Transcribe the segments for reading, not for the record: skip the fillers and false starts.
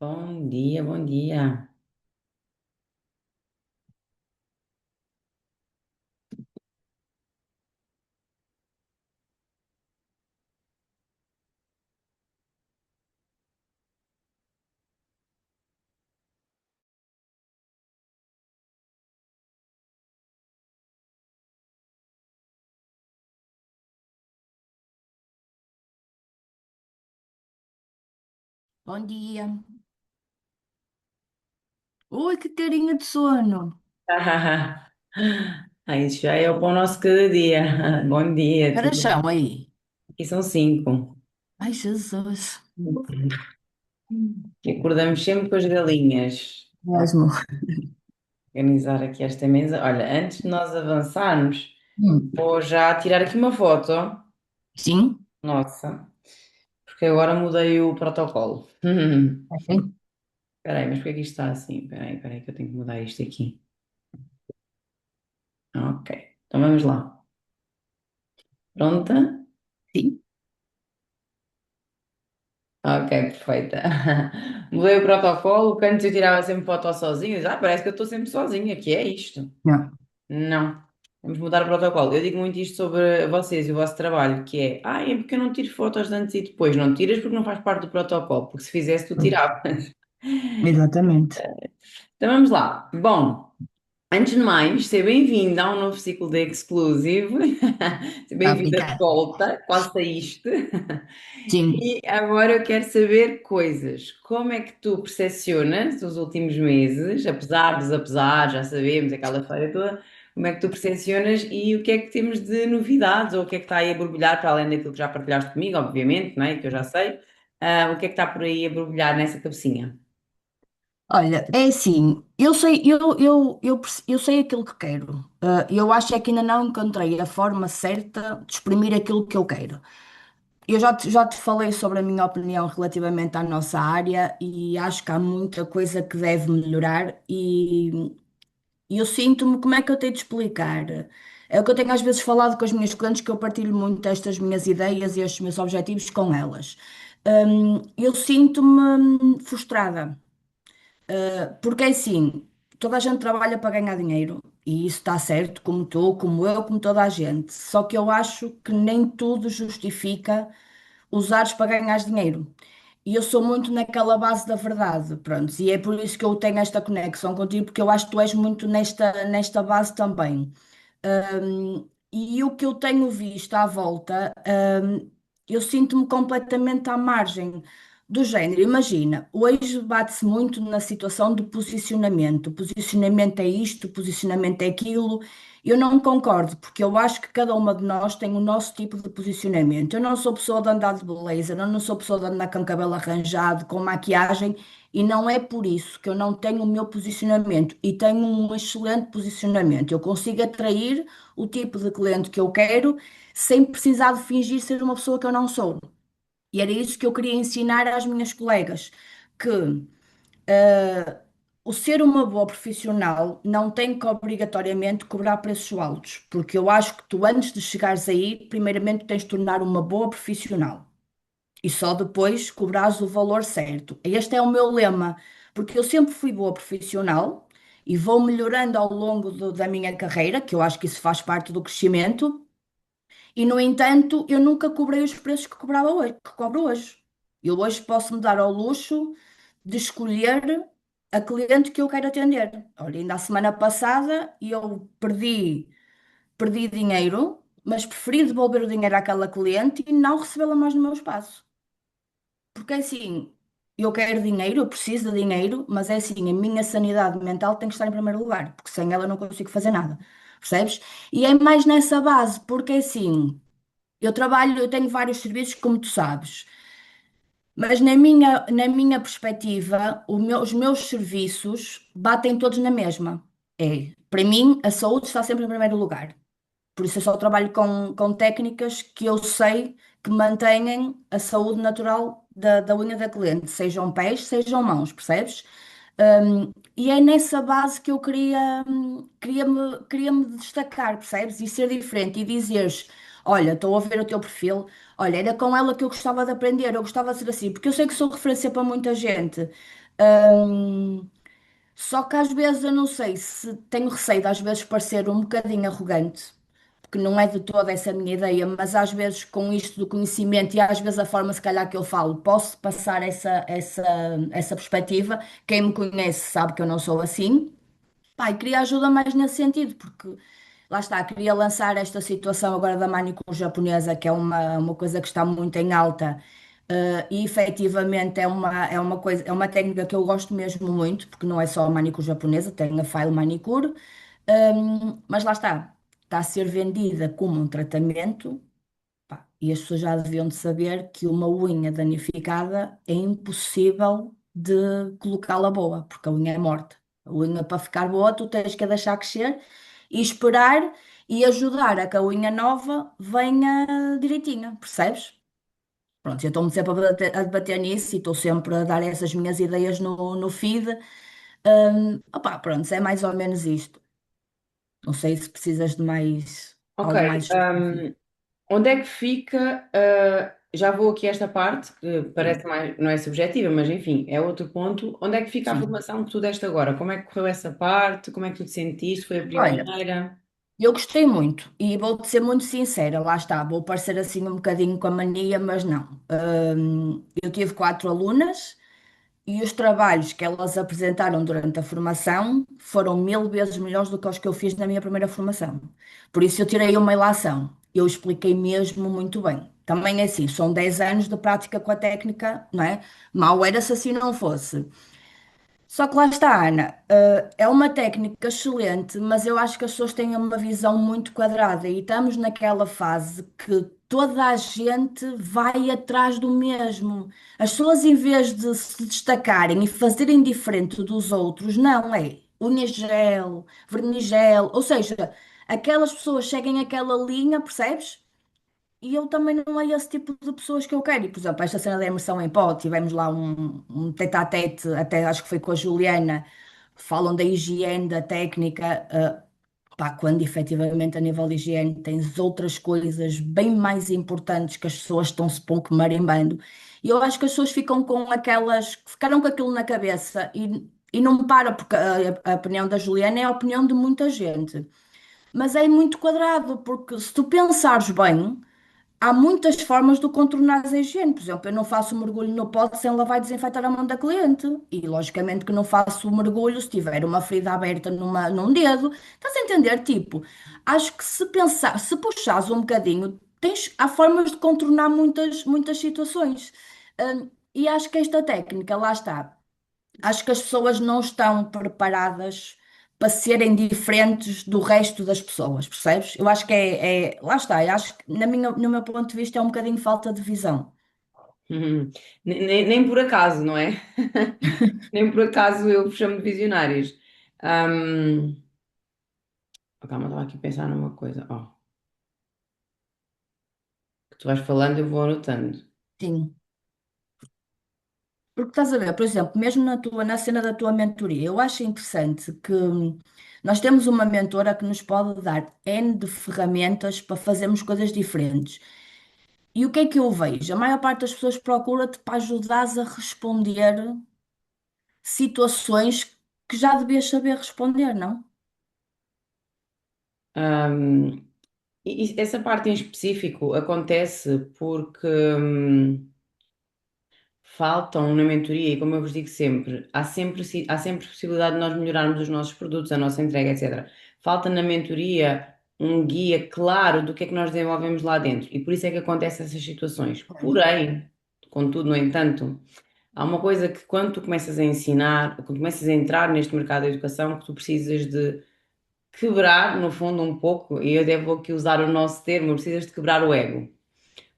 Bom dia, bom dia. Bom dia. Ui, que carinha de sono. Aí isso já é o pão nosso cada dia. Bom dia, Horas tudo são bem? aí? Aqui são 5. Ai, Jesus. Que acordamos sempre com as galinhas. Vamos Mesmo. organizar aqui esta mesa. Olha, antes de nós avançarmos, Hum. vou já tirar aqui uma foto. Sim? Nossa, porque agora mudei o protocolo. Ok. Espera aí, mas porquê que isto está assim? Espera aí que eu tenho que mudar isto aqui. Ok, então vamos lá. Pronta? Sim. Ok, perfeita. Mudei o protocolo, que antes eu tirava sempre foto sozinho. Parece que eu estou sempre sozinha, que é isto? Não. Não, vamos mudar o protocolo. Eu digo muito isto sobre vocês e o vosso trabalho, que é porque eu não tiro fotos de antes e depois. Não tiras porque não faz parte do protocolo, porque se fizesse tu tiravas. Exatamente. Então vamos lá. Bom, antes de mais, seja bem-vindo a um novo ciclo de Exclusive. Seja bem-vindo de Obrigada. volta, quase saíste. Sim. E agora eu quero saber coisas. Como é que tu percepcionas os últimos meses, apesar dos apesar, já sabemos, aquela história toda, como é que tu percepcionas e o que é que temos de novidades, ou o que é que está aí a borbulhar, para além daquilo que já partilhaste comigo, obviamente, não é? Que eu já sei. O que é que está por aí a borbulhar nessa cabecinha? Olha, é assim, eu sei aquilo que quero. Eu acho é que ainda não encontrei a forma certa de exprimir aquilo que eu quero. Eu já te falei sobre a minha opinião relativamente à nossa área e acho que há muita coisa que deve melhorar e eu sinto-me, como é que eu tenho de explicar? É o que eu tenho às vezes falado com as minhas clientes, que eu partilho muito estas minhas ideias e estes meus objetivos com elas. Eu sinto-me frustrada, porque é assim, toda a gente trabalha para ganhar dinheiro e isso está certo, como tu, como eu, como toda a gente. Só que eu acho que nem tudo justifica usares para ganhar dinheiro. E eu sou muito naquela base da verdade, pronto. E é por isso que eu tenho esta conexão contigo, porque eu acho que tu és muito nesta base também. E o que eu tenho visto à volta, eu sinto-me completamente à margem do género. Imagina, hoje bate-se muito na situação do posicionamento. O posicionamento é isto, o posicionamento é aquilo. Eu não concordo, porque eu acho que cada uma de nós tem o nosso tipo de posicionamento. Eu não sou pessoa de andar de blazer, eu não sou pessoa de andar com cabelo arranjado, com maquiagem, e não é por isso que eu não tenho o meu posicionamento. E tenho um excelente posicionamento. Eu consigo atrair o tipo de cliente que eu quero sem precisar de fingir ser uma pessoa que eu não sou. E era isso que eu queria ensinar às minhas colegas, que o ser uma boa profissional não tem que obrigatoriamente cobrar preços altos, porque eu acho que tu, antes de chegares aí, primeiramente tens de tornar uma boa profissional e só depois cobrares o valor certo. Este é o meu lema, porque eu sempre fui boa profissional e vou melhorando ao longo da minha carreira, que eu acho que isso faz parte do crescimento, e no entanto, eu nunca cobrei os preços que cobrava hoje, que cobro hoje. Eu hoje posso me dar ao luxo de escolher a cliente que eu quero atender. Olha, ainda a semana passada eu perdi dinheiro, mas preferi devolver o dinheiro àquela cliente e não recebê-la mais no meu espaço. Porque é assim, eu quero dinheiro, eu preciso de dinheiro, mas é assim, a minha sanidade mental tem que estar em primeiro lugar, porque sem ela eu não consigo fazer nada. Percebes? E é mais nessa base, porque é assim. Eu tenho vários serviços, como tu sabes, mas na minha perspectiva, os meus serviços batem todos na mesma. Para mim, a saúde está sempre em primeiro lugar. Por isso eu só trabalho com técnicas que eu sei que mantêm a saúde natural da unha da cliente, sejam pés, sejam mãos, percebes? E é nessa base que eu queria me destacar, percebes? E ser diferente e dizeres: olha, estou a ver o teu perfil, olha, era com ela que eu gostava de aprender, eu gostava de ser assim, porque eu sei que sou referência para muita gente. Hum, Só que às vezes eu não sei se tenho receio de às vezes parecer um bocadinho arrogante, porque não é de toda essa minha ideia, mas às vezes com isto do conhecimento e às vezes a forma se calhar que eu falo, posso passar essa perspectiva. Quem me conhece sabe que eu não sou assim. Pá, e queria ajuda mais nesse sentido, porque lá está, queria lançar esta situação agora da manicure japonesa, que é uma coisa que está muito em alta, e efetivamente é uma coisa, é uma técnica que eu gosto mesmo muito, porque não é só a manicure japonesa, tem a file manicure, mas lá está a ser vendida como um tratamento. Pá, e as pessoas já deviam de saber que uma unha danificada é impossível de colocá-la boa, porque a unha é morta. A unha para ficar boa, tu tens que a deixar crescer e esperar e ajudar a que a unha nova venha direitinha, percebes? Pronto, eu estou-me sempre a debater nisso e estou sempre a dar essas minhas ideias no feed. Opá, pronto, é mais ou menos isto. Não sei se precisas de mais Ok, algo mais específico. onde é que fica? Já vou aqui a esta parte, que parece Sim, mais, não é subjetiva, mas enfim, é outro ponto. Onde é que fica a sim. formação que tu deste agora? Como é que correu essa parte? Como é que tu te sentiste? Foi a Olha. primeira? Eu gostei muito e vou-te ser muito sincera, lá está, vou parecer assim um bocadinho com a mania, mas não. Eu tive 4 alunas e os trabalhos que elas apresentaram durante a formação foram 1000 vezes melhores do que os que eu fiz na minha primeira formação. Por isso eu tirei uma ilação. Eu expliquei mesmo muito bem. Também é assim, são 10 anos de prática com a técnica, não é? Mal era se assim não fosse. Só que lá está, Ana, é uma técnica excelente, mas eu acho que as pessoas têm uma visão muito quadrada e estamos naquela fase que toda a gente vai atrás do mesmo. As pessoas, em vez de se destacarem e fazerem diferente dos outros, não é unha gel, verniz gel, ou seja, aquelas pessoas seguem aquela linha, percebes? E eu também não é esse tipo de pessoas que eu quero. E, por exemplo, esta cena da imersão em pó, tivemos lá um tete-a-tete, até acho que foi com a Juliana, falam da higiene, da técnica, pá, quando efetivamente a nível de higiene tens outras coisas bem mais importantes que as pessoas estão-se pouco marimbando. E eu acho que as pessoas ficam com aquelas, ficaram com aquilo na cabeça e não me para, porque a opinião da Juliana é a opinião de muita gente. Mas é muito quadrado, porque se tu pensares bem. Há muitas formas de contornar a higiene. Por exemplo, eu não faço mergulho no pote sem lavar e desinfetar a mão da cliente. E, logicamente, que não faço o mergulho se tiver uma ferida aberta num dedo. Estás a entender? Tipo, acho que se pensar, se puxares um bocadinho, há formas de contornar muitas situações. E acho que esta técnica, lá está. Acho que as pessoas não estão preparadas para serem diferentes do resto das pessoas, percebes? Eu acho que lá está, eu acho que no meu ponto de vista é um bocadinho falta de visão. Uhum. Nem por acaso, não é? Nem por acaso eu chamo de visionários. Ahm, Calma, estava aqui a pensar numa coisa. Ó, que tu vais falando, eu vou anotando. Sim. Porque estás a ver, por exemplo, mesmo na cena da tua mentoria, eu acho interessante que nós temos uma mentora que nos pode dar N de ferramentas para fazermos coisas diferentes. E o que é que eu vejo? A maior parte das pessoas procura-te para ajudares a responder situações que já devias saber responder, não? Ahm, e essa parte em específico acontece porque faltam na mentoria, e como eu vos digo sempre, há sempre possibilidade de nós melhorarmos os nossos produtos, a nossa entrega, etc. Falta na mentoria um guia claro do que é que nós desenvolvemos lá dentro, e por isso é que acontecem essas situações. Porém, contudo, no entanto, há uma coisa que quando tu começas a ensinar, quando começas a entrar neste mercado da educação, que tu precisas de quebrar, no fundo, um pouco, e eu devo aqui usar o nosso termo, precisas de quebrar o ego.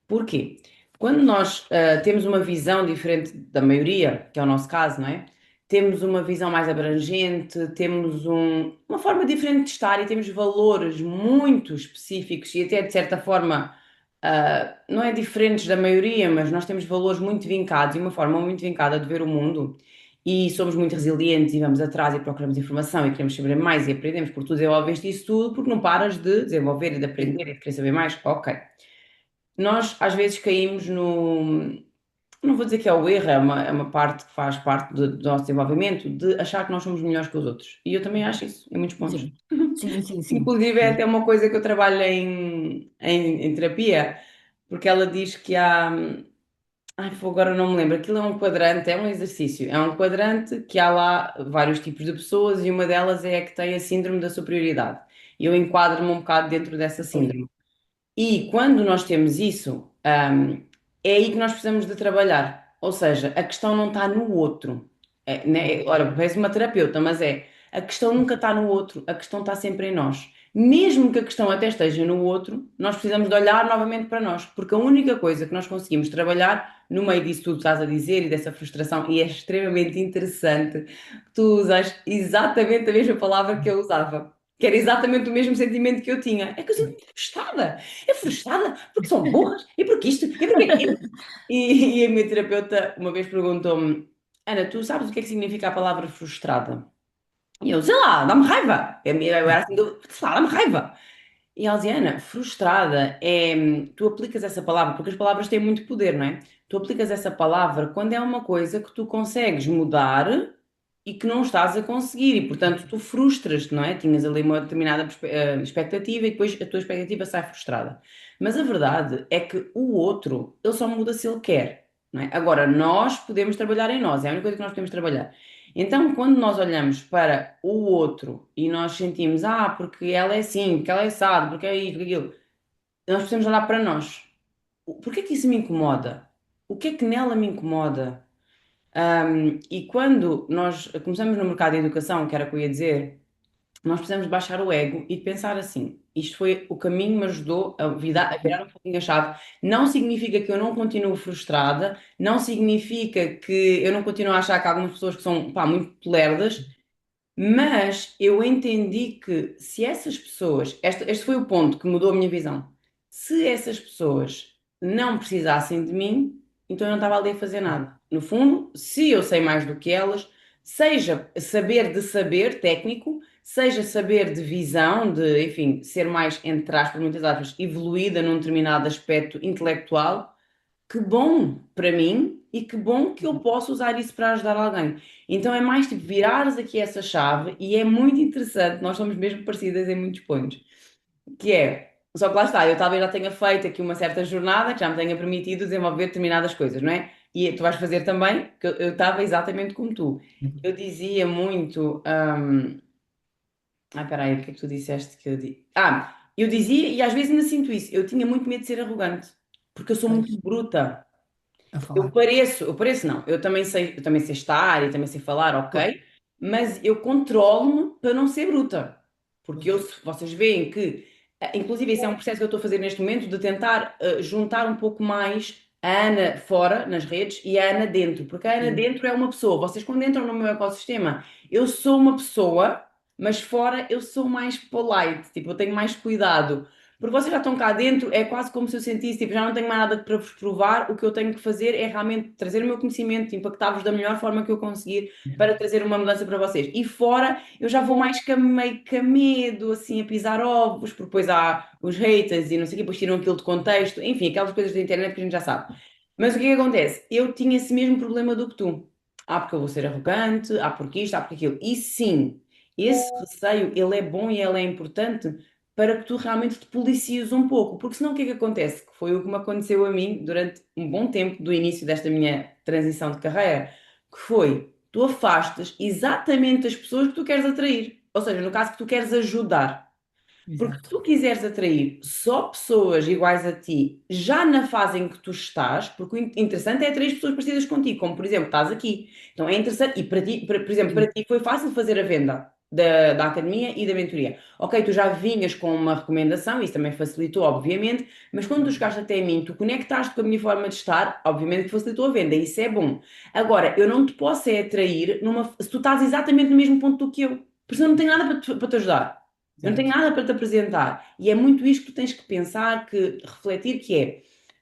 Porquê? Quando nós temos uma visão diferente da maioria, que é o nosso caso, não é? Temos uma visão mais abrangente, temos uma forma diferente de estar e temos valores muito específicos e até de certa forma não é diferentes da maioria, mas nós temos valores muito vincados e uma forma muito vincada de ver o mundo e somos muito resilientes e vamos atrás e procuramos informação e queremos saber mais e aprendemos porque tu desenvolveste isso tudo porque não paras de desenvolver e de aprender Sim. e de querer saber mais. Ok. Nós às vezes caímos no. não vou dizer que é o erro, é uma parte que faz parte do nosso desenvolvimento, de achar que nós somos melhores que os outros. E eu também acho isso, em muitos pontos. Sim, sim, sim, sim. Inclusive, é até Sim. uma coisa que eu trabalho em terapia, porque ela diz que há. Ai, agora não me lembro. Aquilo é um quadrante, é um exercício. É um quadrante que há lá vários tipos de pessoas e uma delas é a que tem a síndrome da superioridade. E eu enquadro-me um bocado dentro dessa Sim. síndrome. E quando nós temos isso, é aí que nós precisamos de trabalhar. Ou seja, a questão não está no outro. É, né? Ora, parece uma terapeuta, mas a questão nunca está no outro, a questão está sempre em nós. Mesmo que a questão até esteja no outro, nós precisamos de olhar novamente para nós, porque a única coisa que nós conseguimos trabalhar no meio disso tudo que estás a dizer e dessa frustração, e é extremamente interessante que tu usas exatamente a mesma palavra que eu usava, que era exatamente o mesmo sentimento que eu tinha. É que eu sinto-me frustrada. É frustrada porque são burras e porque isto e porque aquilo. E a minha terapeuta uma vez perguntou-me: Ana, tu sabes o que é que significa a palavra frustrada? E eu, sei lá, dá-me raiva. Eu era assim, sei lá, dá-me raiva. E a dizia, Ana, frustrada é. Tu aplicas essa palavra, porque as palavras têm muito poder, não é? Tu aplicas essa palavra quando é uma coisa que tu consegues mudar e que não estás a conseguir, e portanto tu frustras-te, não é? Tinhas ali uma determinada expectativa e depois a tua expectativa sai frustrada. Mas a verdade é que o outro, ele só muda se ele quer, não é? Agora, nós podemos trabalhar em nós, é a única coisa que nós podemos trabalhar. Então, quando nós olhamos para o outro e nós sentimos, porque ela é assim, porque ela é assado, porque é isto, porque aquilo, nós precisamos olhar para nós. Porquê que isso me incomoda? O que é que nela me incomoda? E quando nós começamos no mercado de educação, que era o que eu ia dizer, nós precisamos de baixar o ego e de pensar assim: isto foi o caminho que me ajudou a virar um pouquinho a chave. Não significa que eu não continuo frustrada, não significa que eu não continuo a achar que há algumas pessoas que são, pá, muito lerdas, mas eu entendi que se essas pessoas, este foi o ponto que mudou a minha visão, se essas pessoas não precisassem de mim, então eu não estava ali a fazer nada. No fundo, se eu sei mais do que elas, seja saber de saber técnico, seja saber de visão, de, enfim, ser mais, entre aspas, muitas aspas, evoluída num determinado aspecto intelectual, que bom para mim e que bom que eu posso usar isso para ajudar alguém. Então é mais tipo virares aqui essa chave e é muito interessante, nós somos mesmo parecidas em muitos pontos, que é, só que lá está, eu talvez já tenha feito aqui uma certa jornada que já me tenha permitido desenvolver determinadas coisas, não é? E tu vais fazer também, que eu estava exatamente como tu. Eu dizia muito, peraí, o que é que tu disseste que eu disse? Eu dizia, e às vezes ainda sinto isso, eu tinha muito medo de ser arrogante, porque eu sou Pois, muito bruta. a Eu falar. pareço, eu pareço não, eu também sei estar e também sei falar, Pois, ok, mas eu controlo-me para não ser bruta. Porque pois. eu, se vocês veem que, inclusive esse é um processo que eu estou a fazer neste momento, de tentar juntar um pouco mais a Ana fora, nas redes, e a Ana dentro, porque a Ana Sim, dentro é uma pessoa, vocês quando entram no meu ecossistema, eu sou uma pessoa, mas fora eu sou mais polite, tipo, eu tenho mais cuidado. Porque vocês já estão cá dentro, é quase como se eu sentisse, tipo, já não tenho mais nada para vos provar, o que eu tenho que fazer é realmente trazer o meu conhecimento, impactar-vos da melhor forma que eu conseguir para trazer uma mudança para vocês. E fora, eu já vou mais meio que a medo, assim, a pisar ovos, porque depois há os haters e não sei o quê, depois tiram aquilo de contexto, enfim, aquelas coisas da internet que a gente já sabe. Mas o que é que acontece? Eu tinha esse mesmo problema do que tu. Porque eu vou ser arrogante, porque isto, porque aquilo. E sim, esse receio, ele é bom e ele é importante para que tu realmente te policies um pouco, porque senão o que é que acontece? Que foi o que me aconteceu a mim durante um bom tempo do início desta minha transição de carreira, que foi, tu afastas exatamente as pessoas que tu queres atrair, ou seja, no caso que tu queres ajudar. Porque se exato. tu quiseres atrair só pessoas iguais a ti, já na fase em que tu estás, porque o interessante é atrair pessoas parecidas contigo, como por exemplo, estás aqui. Então é interessante, e para ti, por exemplo, para Sim, ti foi fácil fazer a venda da academia e da mentoria. Ok, tu já vinhas com uma recomendação, isso também facilitou, obviamente, mas quando tu chegaste até a mim, tu conectaste com a minha forma de estar, obviamente que facilitou a venda, isso é bom. Agora, eu não te posso é atrair se tu estás exatamente no mesmo ponto do que eu, porque senão não tenho nada para te ajudar. Eu não tenho exato. nada para te apresentar. E é muito isto que tu tens que pensar, que refletir, que é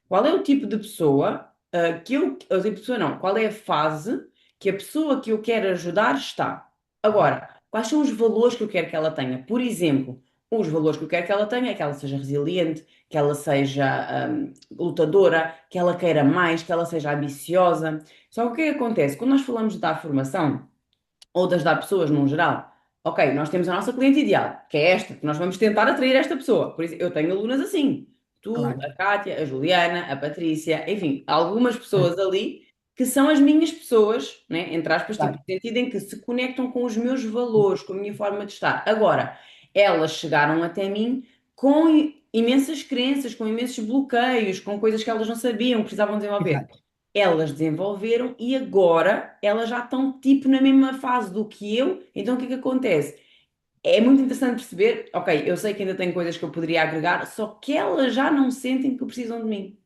qual é o tipo de pessoa o tipo de pessoa não, qual é a fase que a pessoa que eu quero ajudar está. Agora, quais são os valores que eu quero que ela tenha? Por exemplo, os valores que eu quero que ela tenha é que ela seja resiliente, que ela seja lutadora, que ela queira mais, que ela seja ambiciosa. Só que o que é que acontece? Quando nós falamos de dar formação, ou de ajudar pessoas num geral. Ok, nós temos a nossa cliente ideal, que é esta, que nós vamos tentar atrair esta pessoa. Por isso, eu tenho alunas assim. Tu, claro. a Kátia, a Juliana, a Patrícia, enfim, algumas Sim, pessoas ali que são as minhas pessoas, né? Entre aspas, tipo, claro. no sentido em que se conectam com os meus valores, com a minha forma de estar. Agora, elas chegaram até mim com imensas crenças, com imensos bloqueios, com coisas que elas não sabiam, precisavam desenvolver. Exato. Elas desenvolveram e agora elas já estão tipo na mesma fase do que eu. Então o que é que acontece? É muito interessante perceber, ok, eu sei que ainda tenho coisas que eu poderia agregar, só que elas já não sentem que precisam de mim.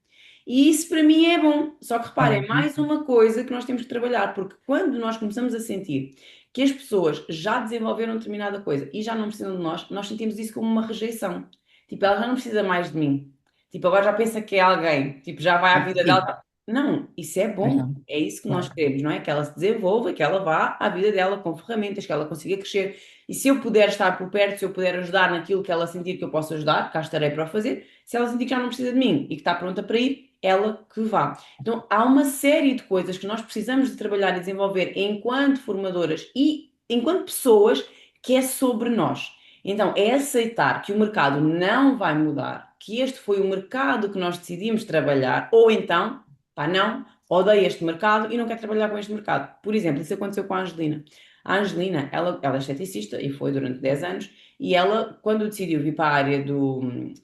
E isso para mim é bom. Só que É reparem, é ótimo. mais uma coisa que nós temos que trabalhar, porque quando nós começamos a sentir que as pessoas já desenvolveram determinada coisa e já não precisam de nós, nós sentimos isso como uma rejeição. Tipo, ela já não precisa mais de mim. Tipo, agora já pensa que é alguém. Tipo, já vai à vida Sim, dela. Não, isso é mas bom. não. É isso que nós Claro. queremos, não é? Que ela se desenvolva, que ela vá à vida dela com ferramentas, que ela consiga crescer. E se eu puder estar por perto, se eu puder ajudar naquilo que ela sentir que eu posso ajudar, cá estarei para o fazer. Se ela sentir que já não precisa de mim e que está pronta para ir, ela que vá. Então, há uma série de coisas que nós precisamos de trabalhar e desenvolver enquanto formadoras e enquanto pessoas, que é sobre nós. Então, é aceitar que o mercado não vai mudar, que este foi o mercado que nós decidimos trabalhar, ou então, pá, não, odeio este mercado e não quero trabalhar com este mercado. Por exemplo, isso aconteceu com a Angelina. A Angelina, ela é esteticista e foi durante 10 anos, e ela, quando decidiu vir para a área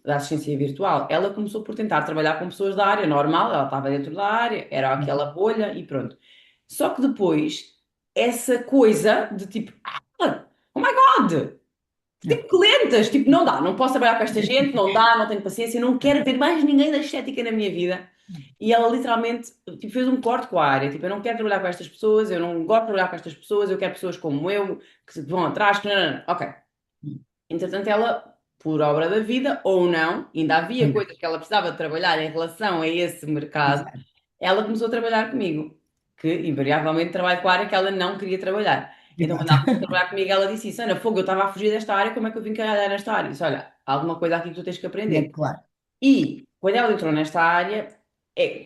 da assistência virtual, ela começou por tentar trabalhar com pessoas da área normal, ela estava dentro da área, era aquela bolha e pronto. Só que depois, essa coisa de tipo, oh my God! É. Tipo, clientes, tipo, não dá, não posso trabalhar com esta gente, não dá, não tenho paciência, não quero ver mais ninguém da estética na minha vida. E ela literalmente, tipo, fez um corte com a área, tipo, eu não quero trabalhar com estas pessoas, eu não gosto de trabalhar com estas pessoas, eu quero pessoas como eu, que vão atrás, que não. Ok. Entretanto, ela, por obra da vida, ou não, ainda havia Ainda. coisas que ela precisava de trabalhar em relação a esse mercado, Exato. ela começou a trabalhar comigo, que invariavelmente trabalho com a área que ela não queria trabalhar. Então, quando Exato. ela começou a trabalhar comigo, ela disse isso: Ana, fogo, eu estava a fugir desta área, como é que eu vim trabalhar nesta área? Eu disse: olha, há alguma coisa aqui que tu tens que É aprender. claro. E quando ela entrou nesta área,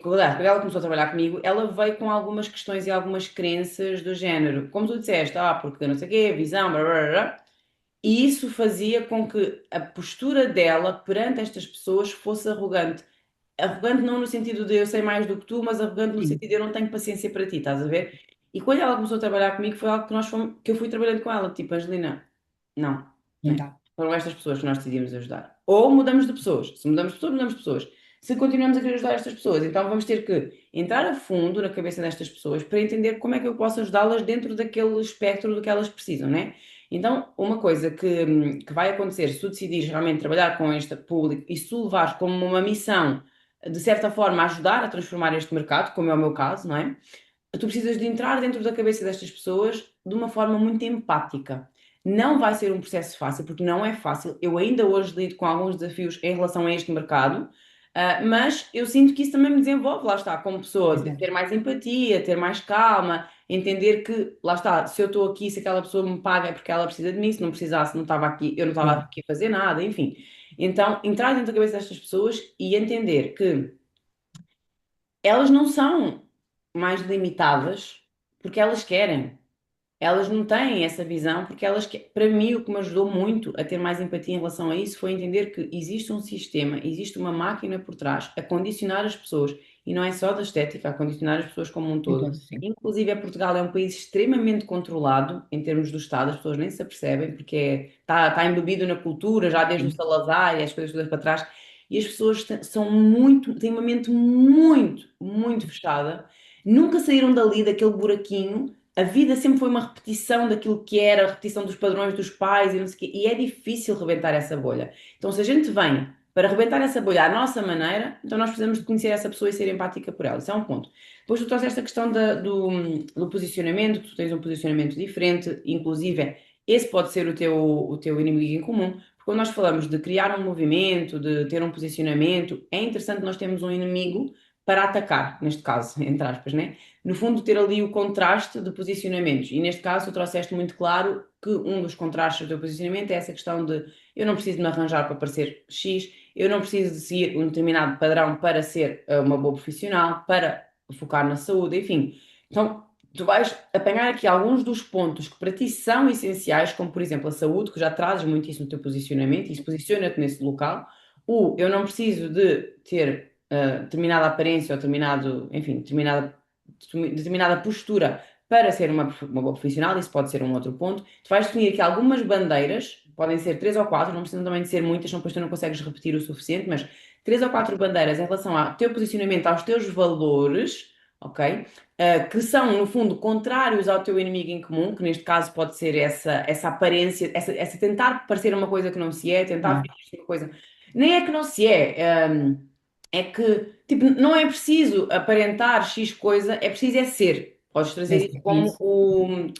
quando ela começou a trabalhar comigo, ela veio com algumas questões e algumas crenças do género, como tu disseste, porque não sei o quê, visão, blá, blá, blá. E isso fazia com que a postura dela perante estas pessoas fosse arrogante. Arrogante não no sentido de eu sei mais do que tu, mas arrogante no Sim, sentido de eu não tenho paciência para ti, estás a ver? E quando ela começou a trabalhar comigo, foi algo que que eu fui trabalhando com ela, tipo, Angelina, não, não né? dá. Foram estas pessoas que nós decidimos ajudar. Ou mudamos de pessoas. Se mudamos de pessoas, mudamos de pessoas. Se continuamos a querer ajudar estas pessoas, então vamos ter que entrar a fundo na cabeça destas pessoas para entender como é que eu posso ajudá-las dentro daquele espectro do que elas precisam, né? Então, uma coisa que vai acontecer se tu decidires realmente trabalhar com este público e se tu levares como uma missão, de certa forma, ajudar a transformar este mercado, como é o meu caso, não é? Tu precisas de entrar dentro da cabeça destas pessoas de uma forma muito empática. Não vai ser um processo fácil, porque não é fácil. Eu ainda hoje lido com alguns desafios em relação a este mercado, mas eu sinto que isso também me desenvolve, lá está, como pessoa, de Exato. ter mais empatia, ter mais calma, entender que, lá está, se eu estou aqui, se aquela pessoa me paga é porque ela precisa de mim, se não precisasse, não estava aqui, eu não estava Claro. aqui a fazer nada, enfim. Então, entrar dentro da cabeça destas pessoas e entender que elas não são mais limitadas porque elas querem. Elas não têm essa visão porque para mim, o que me ajudou muito a ter mais empatia em relação a isso foi entender que existe um sistema, existe uma máquina por trás a condicionar as pessoas e não é só da estética, a condicionar as pessoas como um todo. Então, sim. Inclusive, Portugal é um país extremamente controlado em termos do Estado, as pessoas nem se apercebem porque está embebido na cultura já desde o Sim. Salazar e as coisas todas para trás. E as pessoas são muito, têm uma mente muito, muito fechada, nunca saíram dali, daquele buraquinho. A vida sempre foi uma repetição daquilo que era, a repetição dos padrões dos pais e não sei o quê, e é difícil rebentar essa bolha. Então, se a gente vem para rebentar essa bolha à nossa maneira, então nós precisamos de conhecer essa pessoa e ser empática por ela. Isso é um ponto. Depois tu trouxeste esta questão do posicionamento, que tu tens um posicionamento diferente, inclusive esse pode ser o teu inimigo em comum, porque quando nós falamos de criar um movimento, de ter um posicionamento, é interessante nós termos um inimigo para atacar, neste caso, entre aspas, né? No fundo, ter ali o contraste de posicionamentos. E neste caso, tu trouxeste muito claro que um dos contrastes do teu posicionamento é essa questão de eu não preciso me arranjar para parecer X, eu não preciso de seguir um determinado padrão para ser uma boa profissional, para focar na saúde, enfim. Então, tu vais apanhar aqui alguns dos pontos que para ti são essenciais, como por exemplo a saúde, que já trazes muito isso no teu posicionamento, e isso posiciona-te nesse local. O eu não preciso de ter determinada aparência ou determinado, enfim, determinada postura para ser uma boa profissional, isso pode ser um outro ponto. Tu vais definir aqui algumas bandeiras, podem ser três ou quatro, não precisam também de ser muitas, senão depois tu não consegues repetir o suficiente, mas três ou quatro bandeiras em relação ao teu posicionamento, aos teus valores, ok? Que são, no fundo, contrários ao teu inimigo em comum, que neste caso pode ser essa aparência, essa tentar parecer uma coisa que não se é, tentar Yeah. fingir uma coisa. Nem é que não se é, é que, tipo, não é preciso aparentar X coisa, é preciso é ser. Podes trazer isso É como isso.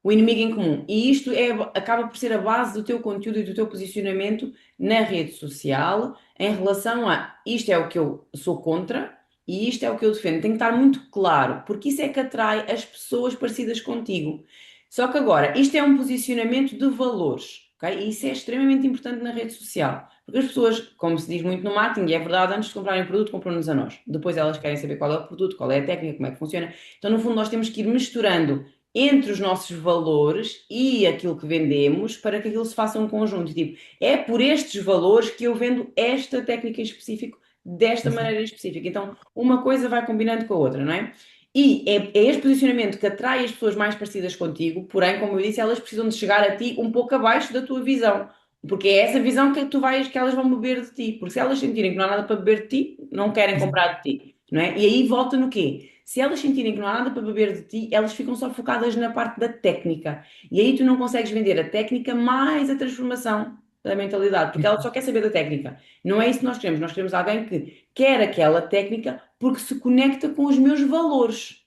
o inimigo em comum. E isto acaba por ser a base do teu conteúdo e do teu posicionamento na rede social em relação a isto é o que eu sou contra e isto é o que eu defendo. Tem que estar muito claro, porque isso é que atrai as pessoas parecidas contigo. Só que agora, isto é um posicionamento de valores, ok? E isso é extremamente importante na rede social. Porque as pessoas, como se diz muito no marketing, e é verdade, antes de comprarem o produto, compram-nos a nós. Depois elas querem saber qual é o produto, qual é a técnica, como é que funciona. Então, no fundo, nós temos que ir misturando entre os nossos valores e aquilo que vendemos para que aquilo se faça um conjunto. Tipo, é por estes valores que eu vendo esta técnica em específico, desta Exato. maneira em específica. Então, uma coisa vai combinando com a outra, não é? E é este posicionamento que atrai as pessoas mais parecidas contigo, porém, como eu disse, elas precisam de chegar a ti um pouco abaixo da tua visão. Porque é essa visão que tu vais, que elas vão beber de ti. Porque se elas sentirem que não há nada para beber de ti, não querem Exato. comprar de ti, não é? E aí volta no quê? Se elas sentirem que não há nada para beber de ti, elas ficam só focadas na parte da técnica. E aí tu não consegues vender a técnica mais a transformação da mentalidade, porque ela só quer saber da técnica. Não é isso que nós queremos. Nós queremos alguém que quer aquela técnica porque se conecta com os meus valores,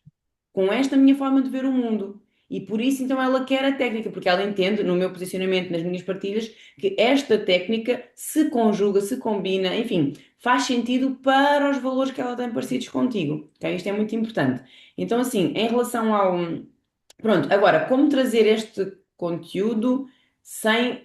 com esta minha forma de ver o mundo. E por isso, então, ela quer a técnica, porque ela entende, no meu posicionamento, nas minhas partilhas, que esta técnica se conjuga, se combina, enfim, faz sentido para os valores que ela tem parecidos contigo. Ok? Isto é muito importante. Então, assim, em relação ao. Pronto, agora, como trazer este conteúdo sem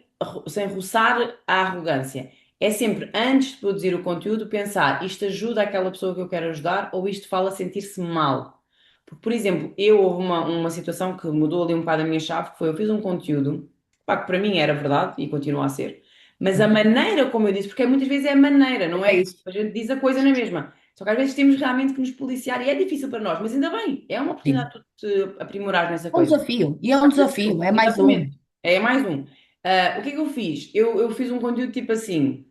roçar a arrogância? É sempre, antes de produzir o conteúdo, pensar isto ajuda aquela pessoa que eu quero ajudar ou isto fala a sentir-se mal. Porque, por exemplo, houve uma situação que mudou ali um bocado a minha chave, que foi eu fiz um conteúdo, pá, que para mim era verdade e continua a ser, mas a maneira como eu disse, porque muitas vezes é a maneira, não É é? isso. A gente diz a coisa na mesma. Só que às vezes temos realmente que nos policiar e é difícil para nós, mas ainda bem, é uma oportunidade Sim. de tu te aprimorar nessa É um coisa. desafio. E é um desafio. É mais um. Exatamente, é mais um. O que é que eu fiz? Eu fiz um conteúdo tipo assim,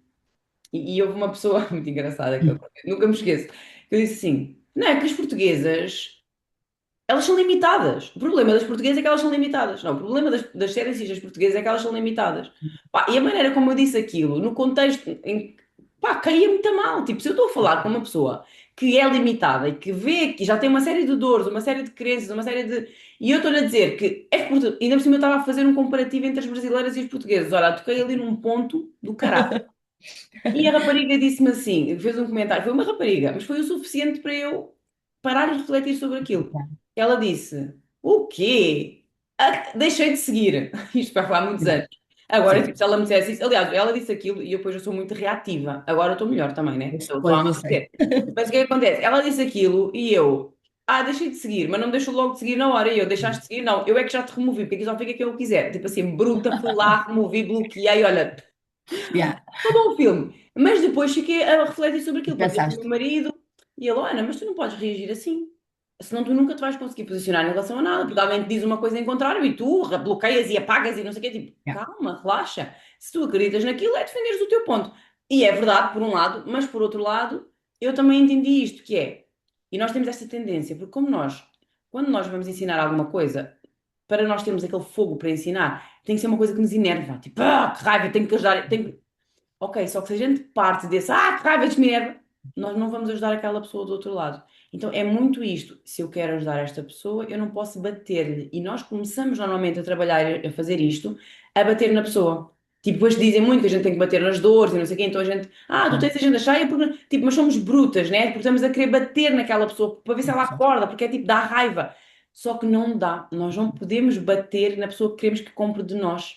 e houve uma pessoa muito engraçada, que eu nunca me esqueço, que eu disse assim: não é que as portuguesas. Elas são limitadas. O problema das portuguesas é que elas são limitadas. Não, o problema das séries portuguesas é que elas são limitadas. Pá, e a maneira como eu disse aquilo, no contexto em que, pá, caía muito a mal. Tipo, se eu estou a falar com uma pessoa que é limitada e que vê que já tem uma série de dores, uma série de crenças, uma série de. E eu estou-lhe a dizer que é ainda por cima eu estava a fazer um comparativo entre as brasileiras e os portugueses. Olha, toquei ali num ponto do caralho. E a rapariga disse-me assim, fez um comentário, foi uma rapariga, mas foi o suficiente para eu parar e refletir sobre aquilo. Ela disse: O quê? Ah, deixei de seguir. Isto vai falar há muitos anos. Agora, Sim. tipo, se ela me dissesse isso, aliás, ela disse aquilo e eu depois eu sou muito reativa. Agora eu estou melhor também, né? Estou a Pois eu sei. amadurecer. Mas o que é que acontece? Ela disse aquilo e eu, deixei de seguir, mas não me deixou logo de seguir na hora. E eu, deixaste de seguir? Não, eu é que já te removi, porque aqui só fica quem eu quiser. Tipo assim, bruta, fui lá, removi, bloqueei, olha, Yeah. acabou o filme. Mas depois fiquei a refletir sobre E aquilo, partilhei com o pensaste. meu marido e ele, Ana, mas tu não podes reagir assim. Senão tu nunca te vais conseguir posicionar em relação a nada, porque alguém te diz uma coisa em contrário e tu bloqueias e apagas e não sei o quê. Tipo, Yeah. calma, relaxa. Se tu acreditas naquilo, é defenderes o teu ponto. E é verdade, por um lado, mas por outro lado, eu também entendi isto, que é, e nós temos esta tendência, porque como nós, quando nós vamos ensinar alguma coisa, para nós termos aquele fogo para ensinar, tem que ser uma coisa que nos enerva. Tipo, que raiva, tenho que ajudar, tenho que ok, só que se a gente parte desse, que raiva de Minerva, nós não vamos ajudar aquela pessoa do outro lado. Então é muito isto. Se eu quero ajudar esta pessoa, eu não posso bater-lhe. E nós começamos normalmente a trabalhar, a fazer isto, a bater na pessoa. Tipo, depois dizem muito que a gente tem que bater nas dores e não sei o quê, então a gente, tu Sim, tens a agenda cheia, porque, tipo, mas somos brutas, né? Porque estamos a querer bater naquela pessoa para ver se ela exato. acorda, porque é tipo, dá raiva. Só que não dá, nós não podemos bater na pessoa que queremos que compre de nós.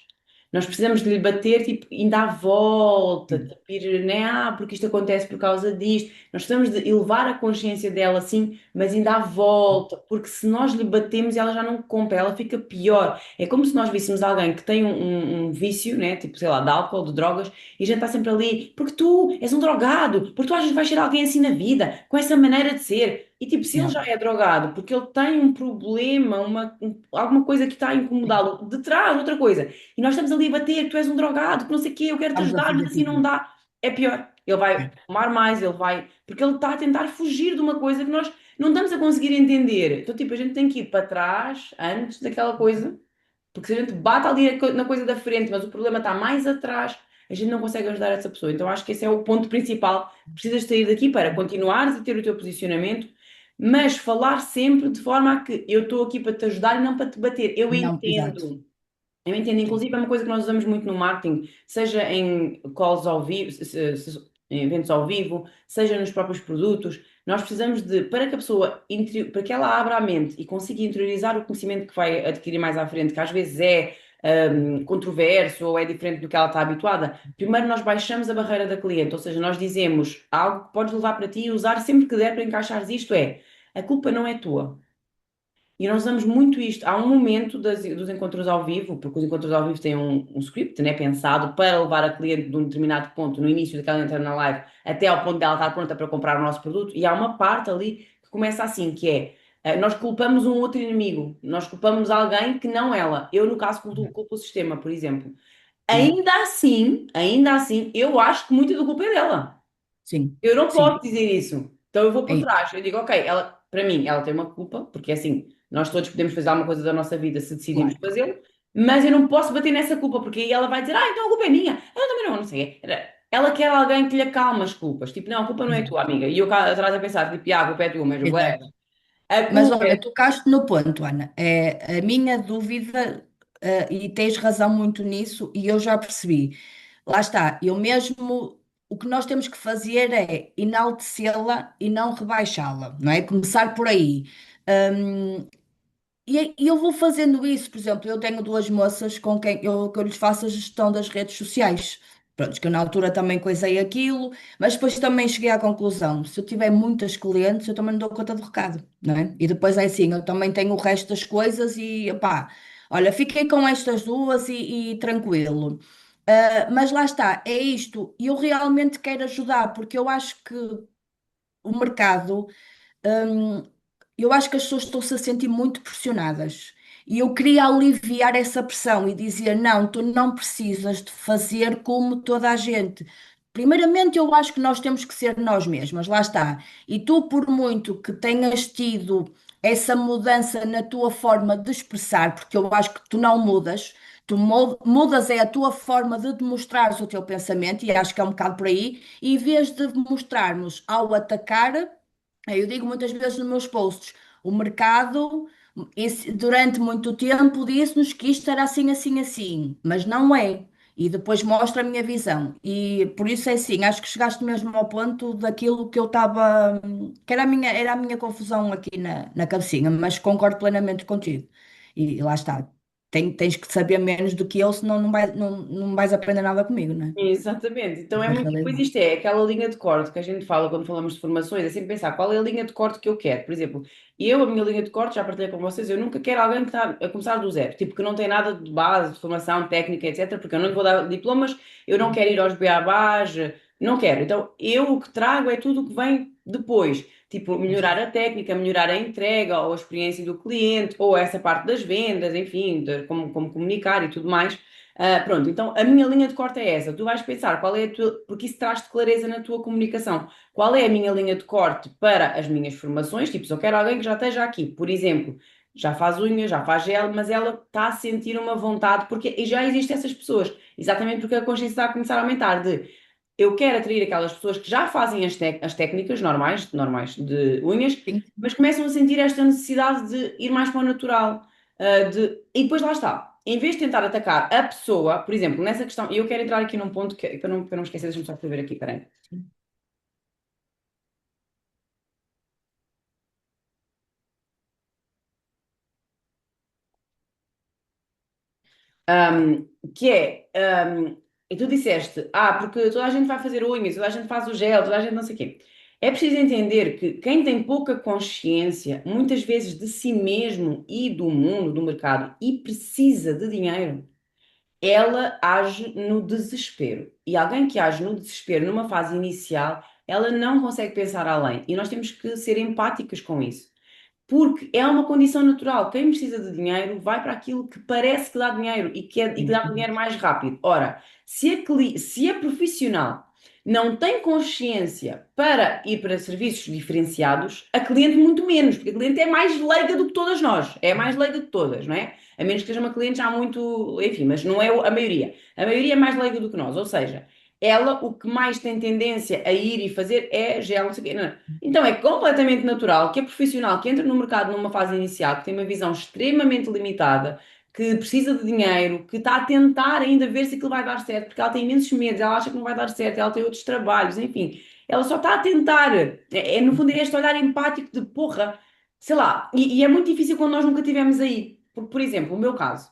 Nós precisamos de lhe bater, tipo, ainda à volta, Sim, tipo, ir, né? Porque isto acontece por causa disto. Nós precisamos de elevar a consciência dela, sim, mas ainda à volta, porque se nós lhe batemos, ela já não compra, ela fica pior. É como se nós víssemos alguém que tem um vício, né? Tipo, sei lá, de álcool, de drogas, e a gente está sempre ali, porque tu és um drogado, porque tu achas que vais ser alguém assim na vida, com essa maneira de ser. E tipo, se ele yeah. já é drogado, porque ele tem um problema, alguma coisa que está a Sim. incomodá-lo, de trás, outra coisa, e nós estamos ali a bater, tu és um drogado, que não sei o quê, eu quero te Estamos a ajudar, mas fazer assim não pipi. dá. É pior. Ele vai É. fumar mais, ele vai. Porque ele está a tentar fugir de uma coisa que nós não estamos a conseguir entender. Então, tipo, a gente tem que ir para trás, antes daquela coisa, porque se a gente bate ali na coisa da frente, mas o problema está mais atrás, a gente não consegue ajudar essa pessoa. Então, acho que esse é o ponto principal. Precisas sair daqui para continuares a ter o teu posicionamento, mas falar sempre de forma a que eu estou aqui para te ajudar e não para te bater. Eu Não, exato. entendo. Eu entendo, Sim. inclusive é uma coisa que nós usamos muito no marketing, seja em calls ao vivo, em eventos ao vivo, seja nos próprios produtos. Nós precisamos de, para que a pessoa, para que ela abra a mente e consiga interiorizar o conhecimento que vai adquirir mais à frente, que às vezes é controverso ou é diferente do que ela está habituada, primeiro nós baixamos a barreira da cliente, ou seja, nós dizemos algo que podes levar para ti e usar sempre que der para encaixares isto é, a culpa não é tua. E nós usamos muito isto. Há um momento dos encontros ao vivo, porque os encontros ao vivo têm um script, né, pensado para levar a cliente de um determinado ponto, no início daquela entrar na live, até ao ponto dela estar pronta para comprar o nosso produto. E há uma parte ali que começa assim, que é, nós culpamos um outro inimigo, nós culpamos alguém que não ela. Eu, no caso, culpo o sistema, por exemplo. Sim, Ainda assim, eu acho que muito da culpa é dela. sim, Eu não sim. posso dizer isso. Então eu vou É por isso. trás. Eu digo, ok, ela, para mim, ela tem uma culpa, porque é assim, nós todos podemos fazer alguma coisa da nossa vida se decidimos Claro. fazê-lo, mas eu não posso bater nessa culpa, porque aí ela vai dizer, então a culpa é minha. Eu também não sei. Ela quer alguém que lhe acalme as culpas. Tipo, não, a culpa não é tua, amiga. E eu cá atrás a pensar, tipo, a culpa é tua, mas Exato. whatever. A Mas culpa olha, é. tocaste no ponto, Ana. É a minha dúvida, e tens razão muito nisso, e eu já percebi. Lá está, eu mesmo, o que nós temos que fazer é enaltecê-la e não rebaixá-la, não é? Começar por aí. E eu vou fazendo isso, por exemplo, eu tenho duas moças com quem que eu lhes faço a gestão das redes sociais. Pronto, que eu na altura também coisei aquilo, mas depois também cheguei à conclusão, se eu tiver muitas clientes, eu também não dou conta do recado, não é? E depois é assim, eu também tenho o resto das coisas e, pá, olha, fiquei com estas duas e tranquilo. Mas lá está, é isto, e eu realmente quero ajudar, porque eu acho que o mercado. Hum, eu acho que as pessoas estão-se a sentir muito pressionadas. E eu queria aliviar essa pressão e dizer: não, tu não precisas de fazer como toda a gente. Primeiramente, eu acho que nós temos que ser nós mesmas, lá está. E tu, por muito que tenhas tido essa mudança na tua forma de expressar, porque eu acho que tu não mudas, tu mudas é a tua forma de demonstrares o teu pensamento, e acho que é um bocado por aí, e em vez de mostrarmos ao atacar. Eu digo muitas vezes nos meus posts, o mercado durante muito tempo disse-nos que isto era assim, assim, assim, mas não é. E depois mostra a minha visão. E por isso é assim, acho que chegaste mesmo ao ponto daquilo que eu estava, que era a minha confusão aqui na cabecinha, mas concordo plenamente contigo. E lá está. Tens que saber menos do que eu, senão não vais aprender nada comigo, não é? Exatamente. Então é Essa é a muito. Depois realidade. isto é aquela linha de corte que a gente fala quando falamos de formações, é sempre pensar qual é a linha de corte que eu quero. Por exemplo, a minha linha de corte, já partilhei com vocês, eu nunca quero alguém que está a começar do zero, tipo que não tem nada de base, de formação técnica, etc., porque eu não lhe vou dar diplomas, eu não quero ir aos beabás, não quero. Então eu o que trago é tudo o que vem depois. Tipo, melhorar a técnica, melhorar a entrega, ou a experiência do cliente, ou essa parte das vendas, enfim, de como comunicar e tudo mais. Pronto, então a minha linha de corte é essa. Tu vais pensar qual é a tua, porque isso traz-te clareza na tua comunicação. Qual é a minha linha de corte para as minhas formações? Tipo, se eu quero alguém que já esteja aqui, por exemplo, já faz unha, já faz gel, mas ela está a sentir uma vontade, porque e já existem essas pessoas, exatamente porque a consciência está a começar a aumentar de eu quero atrair aquelas pessoas que já fazem as técnicas normais de unhas, Sim, mas começam a sentir esta necessidade de ir mais para o natural. E depois lá está. em vez de tentar atacar a pessoa, por exemplo, nessa questão, e eu quero entrar aqui num ponto que, para não esquecer, deixa-me só escrever aqui, peraí. Que é, e tu disseste, porque toda a gente vai fazer unhas, toda a gente faz o gel, toda a gente não sei o quê. É preciso entender que quem tem pouca consciência, muitas vezes de si mesmo e do mundo, do mercado, e precisa de dinheiro, ela age no desespero. E alguém que age no desespero, numa fase inicial, ela não consegue pensar além. E nós temos que ser empáticas com isso. Porque é uma condição natural. Quem precisa de dinheiro vai para aquilo que parece que dá dinheiro e que dá dinheiro mais rápido. Ora, se a profissional não tem consciência para ir para serviços diferenciados, a cliente muito menos, porque a cliente é mais leiga do que todas nós. É a mais leiga de todas, não é? A menos que seja uma cliente já muito, enfim, mas não é a maioria. A maioria é mais leiga do que nós. Ou seja, ela o que mais tem tendência a ir e fazer é gel, não sei o quê. Não. Então é completamente natural que a profissional que entra no mercado numa fase inicial, que tem uma visão extremamente limitada, que precisa de dinheiro, que está a tentar ainda ver se aquilo vai dar certo, porque ela tem imensos medos, ela acha que não vai dar certo, ela tem outros trabalhos, enfim, ela só está a tentar. No fundo, é este olhar empático de porra, sei lá, e é muito difícil quando nós nunca tivemos aí. Porque, por exemplo, o meu caso.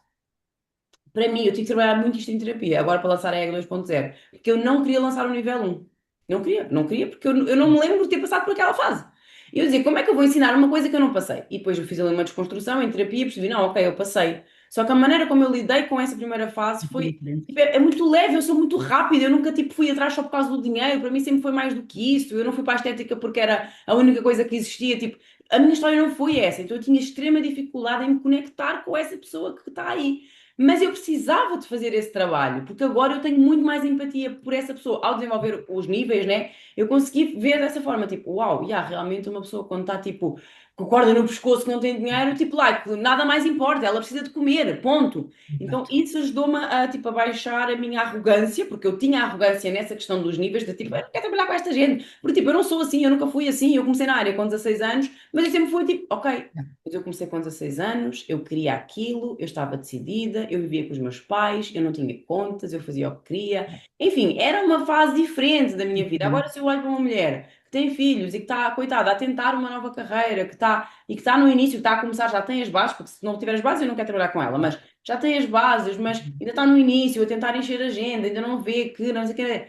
Para mim, eu tive que trabalhar muito isto em terapia, agora para lançar a EG 2.0, porque eu não queria lançar o nível 1. Não queria, não queria, porque eu não me lembro de ter passado por aquela fase. E eu dizia, como é que eu vou ensinar uma coisa que eu não passei? E depois eu fiz ali uma desconstrução em terapia e percebi, não, ok, eu passei. Só que a maneira como eu lidei com essa primeira fase Foi foi, diferente. tipo, é muito leve, eu sou muito rápida, eu nunca, tipo, fui atrás só por causa do dinheiro, para mim sempre foi mais do que isso, eu não fui para a estética porque era a única coisa que existia, tipo, a minha história não foi essa, então eu tinha extrema dificuldade em me conectar com essa pessoa que está aí. Mas eu precisava de fazer esse trabalho, porque agora eu tenho muito mais empatia por essa pessoa. Ao desenvolver os níveis, né? Eu consegui ver dessa forma, tipo, uau, yeah, realmente uma pessoa quando está, tipo, com corda no pescoço que não tem dinheiro, tipo, like, nada mais importa, ela precisa de comer, ponto. Então, Exato. isso ajudou-me a, tipo, a baixar a minha arrogância, porque eu tinha arrogância nessa questão dos níveis, de tipo, eu não quero trabalhar com esta gente, porque, tipo, eu não sou assim, eu nunca fui assim, eu comecei na área com 16 anos, mas eu sempre fui, tipo, ok, mas eu comecei com 16 anos, eu queria aquilo, eu estava decidida, eu vivia com os meus pais, eu não tinha contas, eu fazia o que queria. Enfim, era uma fase diferente da minha vida. Agora, se eu olho para uma mulher que tem filhos e que está, coitada, a tentar uma nova carreira, que está no início, que está a começar, já tem as bases, porque se não tiver as bases eu não quero trabalhar com ela, mas já tem as bases, mas ainda está no início, a tentar encher a agenda, ainda não vê que, não sei o que.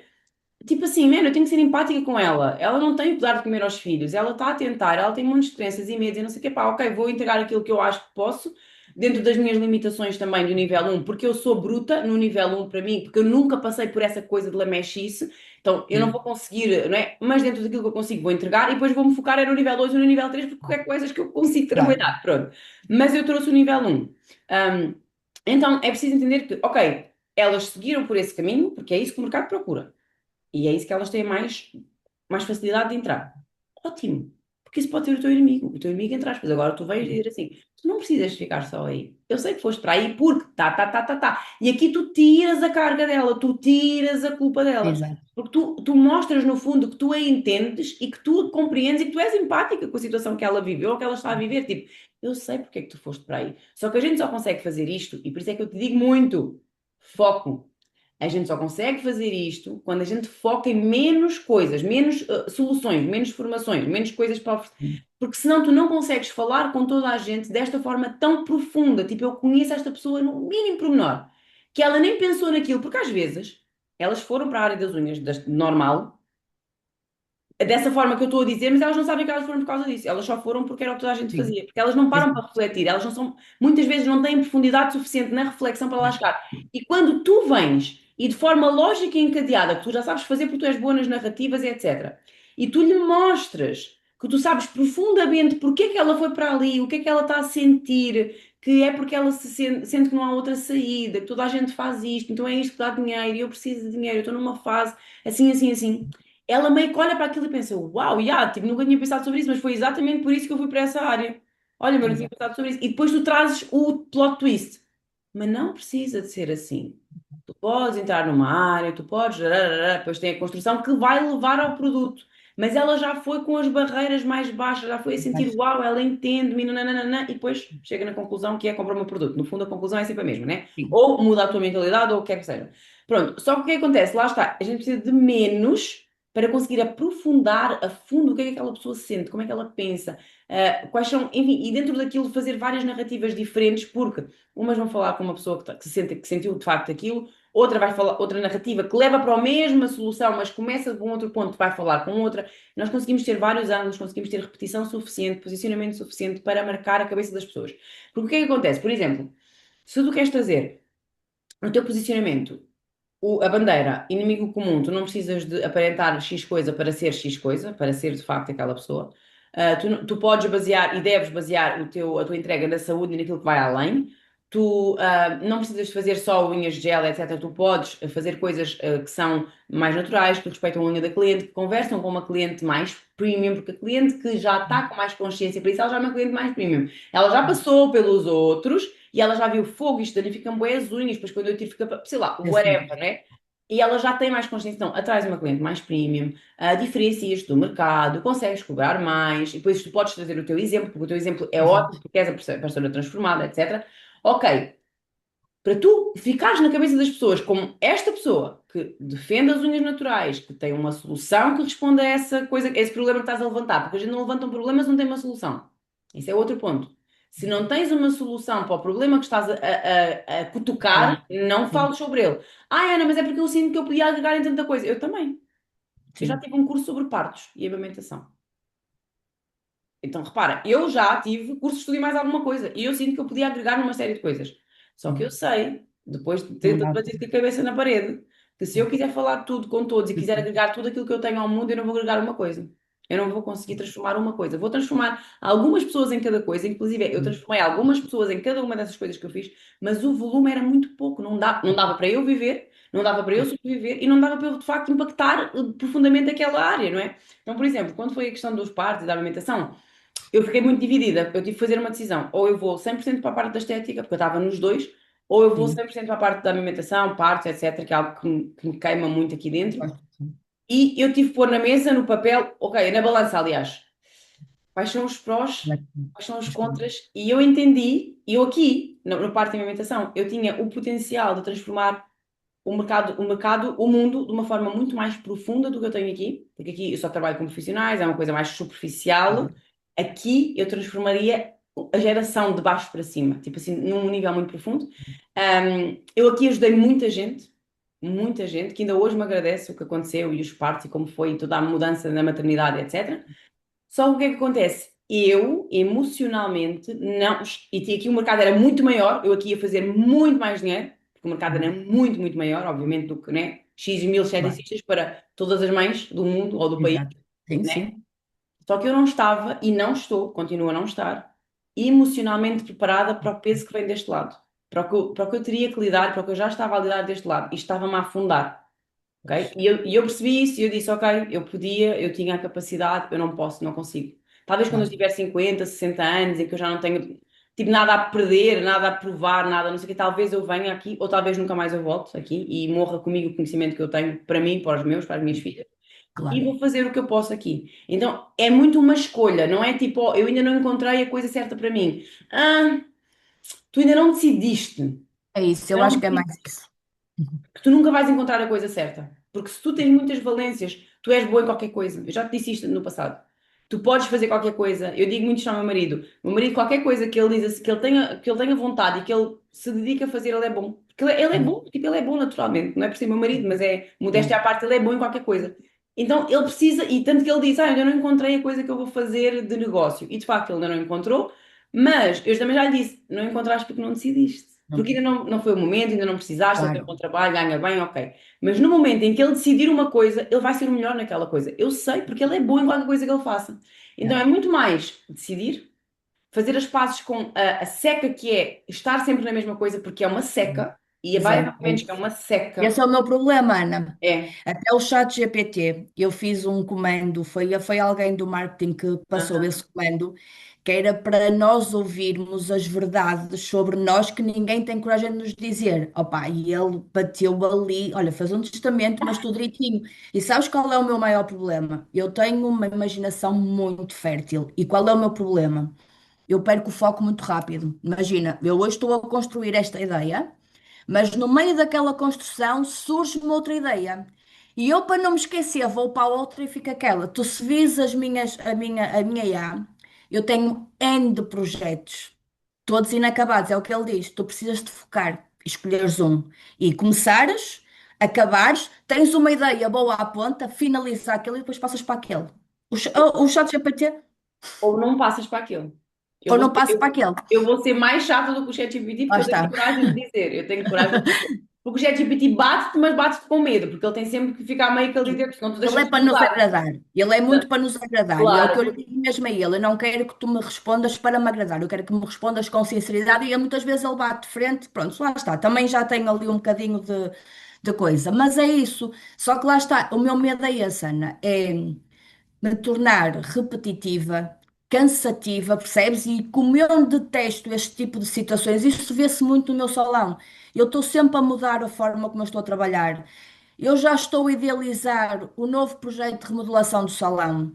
Tipo assim, mano, eu tenho que ser empática com ela. Ela não tem o que dar de comer aos filhos. Ela está a tentar, ela tem muitas crenças e medos e não sei o que. Pá, ok, vou entregar aquilo que eu acho que posso, dentro das minhas limitações também do nível 1, porque eu sou bruta no nível 1 para mim, porque eu nunca passei por essa coisa de lamechice. Então, eu não vou Sim. conseguir, não é? Mas dentro daquilo que eu consigo, vou entregar e depois vou-me focar é no nível 2 ou no nível 3, porque é coisas que eu consigo Claro. trabalhar. Pronto. Mas eu trouxe o nível 1. Então, é preciso entender que, ok, elas seguiram por esse caminho, porque é isso que o mercado procura. E é isso que elas têm mais facilidade de entrar. Ótimo. Porque isso pode ser o teu inimigo entre aspas. Agora tu vais dizer assim: tu não precisas ficar só aí. Eu sei que foste para aí porque tá. E aqui tu tiras a carga dela, tu tiras a culpa dela. Exato. Porque tu mostras no fundo que tu a entendes e que tu compreendes e que tu és empática com a situação que ela viveu ou que ela está a viver. Tipo, eu sei porque é que tu foste para aí. Só que a gente só consegue fazer isto, e por isso é que eu te digo muito: foco. A gente só consegue fazer isto quando a gente foca em menos coisas, menos soluções, menos formações, menos coisas para oferecer. Porque senão tu não consegues falar com toda a gente desta forma tão profunda. Tipo, eu conheço esta pessoa no mínimo pormenor, que ela nem pensou naquilo, porque às vezes elas foram para a área das unhas normal, dessa forma que eu estou a dizer, mas elas não sabem que elas foram por causa disso. Elas só foram porque era o que toda a gente Sim. fazia. Porque elas não param Exato. para refletir. Elas não são, muitas vezes não têm profundidade suficiente na reflexão para lá chegar. E quando tu vens e de forma lógica e encadeada, que tu já sabes fazer porque tu és boa nas narrativas e etc. E tu lhe mostras que tu sabes profundamente porque é que ela foi para ali, o que é que ela está a sentir, que é porque ela se sente que não há outra saída, que toda a gente faz isto, então é isto que dá dinheiro, e eu preciso de dinheiro, eu estou numa fase assim, assim, assim, ela meio que olha para aquilo e pensa: Uau, yeah, tipo, nunca tinha pensado sobre isso, mas foi exatamente por isso que eu fui para essa área. Olha, mas não tinha Exato. pensado sobre isso. E depois tu trazes o plot twist. Mas não precisa de ser assim. Tu podes entrar numa área, tu podes. Depois tem a construção que vai levar ao produto. mas ela já foi com as barreiras mais baixas, já foi a sentir, Mas, uau, ela entende-me, nananana, e depois chega na conclusão que é comprar o meu produto. No fundo, a conclusão é sempre a mesma, né? sim. Ou muda a tua mentalidade, ou o que quer que seja. Pronto, só que o que acontece? Lá está, a gente precisa de menos para conseguir aprofundar a fundo o que é que aquela pessoa sente, como é que ela pensa, quais são, enfim, e dentro daquilo fazer várias narrativas diferentes, porque umas vão falar com uma pessoa que sente, que sentiu de facto aquilo, outra vai falar outra narrativa que leva para a mesma solução, mas começa de um outro ponto, vai falar com outra. Nós conseguimos ter vários ângulos, conseguimos ter repetição suficiente, posicionamento suficiente para marcar a cabeça das pessoas. Porque o que é que acontece? Por exemplo, se tu queres trazer no teu posicionamento a bandeira, inimigo comum, tu não precisas de aparentar X coisa para ser X coisa, para ser de facto aquela pessoa. Tu podes basear e deves basear a tua entrega na saúde e naquilo que vai além. Tu não precisas de fazer só unhas de gel, etc. Tu podes fazer coisas que são mais naturais, que respeitam a unha da cliente, que conversam com uma cliente mais premium, porque a cliente que já está com mais consciência para isso, ela já é uma cliente mais premium. Ela já passou pelos outros e ela já viu fogo, isto danifica-me bué as unhas, depois quando eu tiro fica, sei lá, Assim, whatever, né? E ela já tem mais consciência, então, atrás uma cliente mais premium, diferencias do mercado, consegues cobrar mais, e depois tu podes trazer o teu exemplo, porque o teu exemplo é ótimo, exato. porque és a persona transformada, etc. Ok, para tu ficares na cabeça das pessoas como esta pessoa que defende as unhas naturais, que tem uma solução que responde a essa coisa, a esse problema que estás a levantar, porque a gente não levanta um problema se não tem uma solução. Isso é outro ponto. Se não tens uma solução para o problema que estás a cutucar, Claro, não sim, fales sobre ele. Ah, Ana, mas é porque eu sinto que eu podia agregar em tanta coisa. Eu também. Eu já sim. tive um curso sobre partos e amamentação. Então, repara, eu já tive curso de estudo e mais alguma coisa, e eu sinto que eu podia agregar numa série de coisas. Só que eu Sim. sei, depois de Não ter dá. batido com a cabeça na parede, que se eu quiser falar tudo com todos e quiser agregar tudo aquilo que eu tenho ao mundo, eu não vou agregar uma coisa. Eu não vou conseguir transformar uma coisa. Vou transformar algumas pessoas em cada coisa, inclusive eu transformei algumas pessoas em cada uma dessas coisas que eu fiz, mas o volume era muito pouco, não dava para eu viver, não dava para eu sobreviver e não dava para eu de facto impactar profundamente aquela área, não é? Então, por exemplo, quando foi a questão dos partos e da alimentação, eu fiquei muito dividida. Eu tive que fazer uma decisão. Ou eu vou 100% para a parte da estética, porque eu estava nos dois, ou eu vou Sim. 100% para a parte da alimentação, partos, etc., que é algo que me queima muito aqui dentro. Gosto, sim. E eu tive que pôr na mesa, no papel, ok, na balança, aliás, quais são os prós, quais são os contras. E eu entendi, eu aqui, no parte da alimentação, eu tinha o potencial de transformar o mundo, de uma forma muito mais profunda do que eu tenho aqui, porque aqui eu só trabalho com profissionais, é uma coisa mais superficial. Aqui eu transformaria a geração de baixo para cima, tipo assim, num nível muito profundo. Eu aqui ajudei muita gente, que ainda hoje me agradece o que aconteceu e os partos e como foi toda a mudança na maternidade, etc. Só que o que é que acontece? Eu, emocionalmente, não. E aqui o mercado era muito maior, eu aqui ia fazer muito mais dinheiro, porque o mercado era muito, muito maior, obviamente, do que, né? X mil Claro. esteticistas para todas as mães do mundo ou do país, Exato. Sim, né? sim. Só que eu não estava, e não estou, continuo a não estar, emocionalmente preparada para o peso que vem deste lado, para o que eu teria que lidar, para o que eu já estava a lidar deste lado, e estava-me a afundar. Ok? Pois. E eu percebi isso e eu disse, ok, eu podia, eu tinha a capacidade, eu não posso, não consigo. Talvez quando eu Claro. tiver 50, 60 anos, em que eu já não tenho tipo, nada a perder, nada a provar, nada, não sei o quê, talvez eu venha aqui, ou talvez nunca mais eu volte aqui e morra comigo o conhecimento que eu tenho para mim, para os meus, para as minhas filhas, e Claro. vou fazer o que eu posso aqui. Então, é muito uma escolha, não é tipo, oh, eu ainda não encontrei a coisa certa para mim. Ah, tu ainda não decidiste. É isso, eu Não acho que é mais decidiste isso. que tu nunca vais encontrar a coisa certa. Porque se tu tens muitas valências, tu és boa em qualquer coisa. Eu já te disse isto no passado. Tu podes fazer qualquer coisa. Eu digo muito isto ao meu marido. O meu marido, qualquer coisa que ele diz assim, que ele tenha vontade e que ele se dedica a fazer, ele é bom. Porque ele é bom, tipo, ele é bom naturalmente. Não é por ser meu marido, mas é modéstia à Sim. parte, ele é bom em qualquer coisa. Então ele precisa, e tanto que ele diz, eu ainda não encontrei a coisa que eu vou fazer de negócio. E de facto ele ainda não encontrou, mas eu também já lhe disse, não encontraste porque não decidiste. Não, Porque ainda não foi o momento, ainda não precisaste, ele tem um claro. bom trabalho, ganha bem, ok. Mas no momento em que ele decidir uma coisa, ele vai ser o melhor naquela coisa. Eu sei, porque ele é bom em qualquer coisa que ele faça. Então Yeah. é muito mais decidir, fazer as pazes com a seca que é estar sempre na mesma coisa, porque é uma seca. E vai haver Zero. É momentos que é isso. uma seca. Esse é o meu problema, Ana. É. Até o chat GPT, eu fiz um comando, foi alguém do marketing que passou Aham. esse comando, que era para nós ouvirmos as verdades sobre nós que ninguém tem coragem de nos dizer. Opa, e ele bateu ali, olha, fez um testamento, mas tudo direitinho. E sabes qual é o meu maior problema? Eu tenho uma imaginação muito fértil. E qual é o meu problema? Eu perco o foco muito rápido. Imagina, eu hoje estou a construir esta ideia. Mas no meio daquela construção surge-me outra ideia. E eu, para não me esquecer, vou para a outra e fica aquela. Tu se vis a minha IA, eu tenho N de projetos, todos inacabados, é o que ele diz. Tu precisas de focar, escolheres um e começares, acabares, tens uma ideia boa à ponta, finalizar aquele e depois passas para aquele. O chat GPT, Ou não passas para aquilo. Eu ou vou não ser, passo para aquele. eu vou ser mais chata do que o ChatGPT Lá porque eu tenho está. coragem de dizer. Eu tenho coragem de dizer. Porque o ChatGPT bate-te, mas bate-te com medo, porque ele tem sempre que ficar meio que ali dentro, senão tu Ele deixas é de para nos usar. agradar. Ele é muito para nos agradar. E é o que eu lhe Claro. digo mesmo a ele. Eu não quero que tu me respondas para me agradar. Eu quero que me respondas com sinceridade. E muitas vezes ele bate de frente. Pronto, lá está. Também já tenho ali um bocadinho de coisa. Mas é isso. Só que lá está. O meu medo é esse, Ana. É me tornar repetitiva, cansativa, percebes? E como eu detesto este tipo de situações, isso vê-se muito no meu salão. Eu estou sempre a mudar a forma como eu estou a trabalhar. Eu já estou a idealizar o novo projeto de remodelação do salão.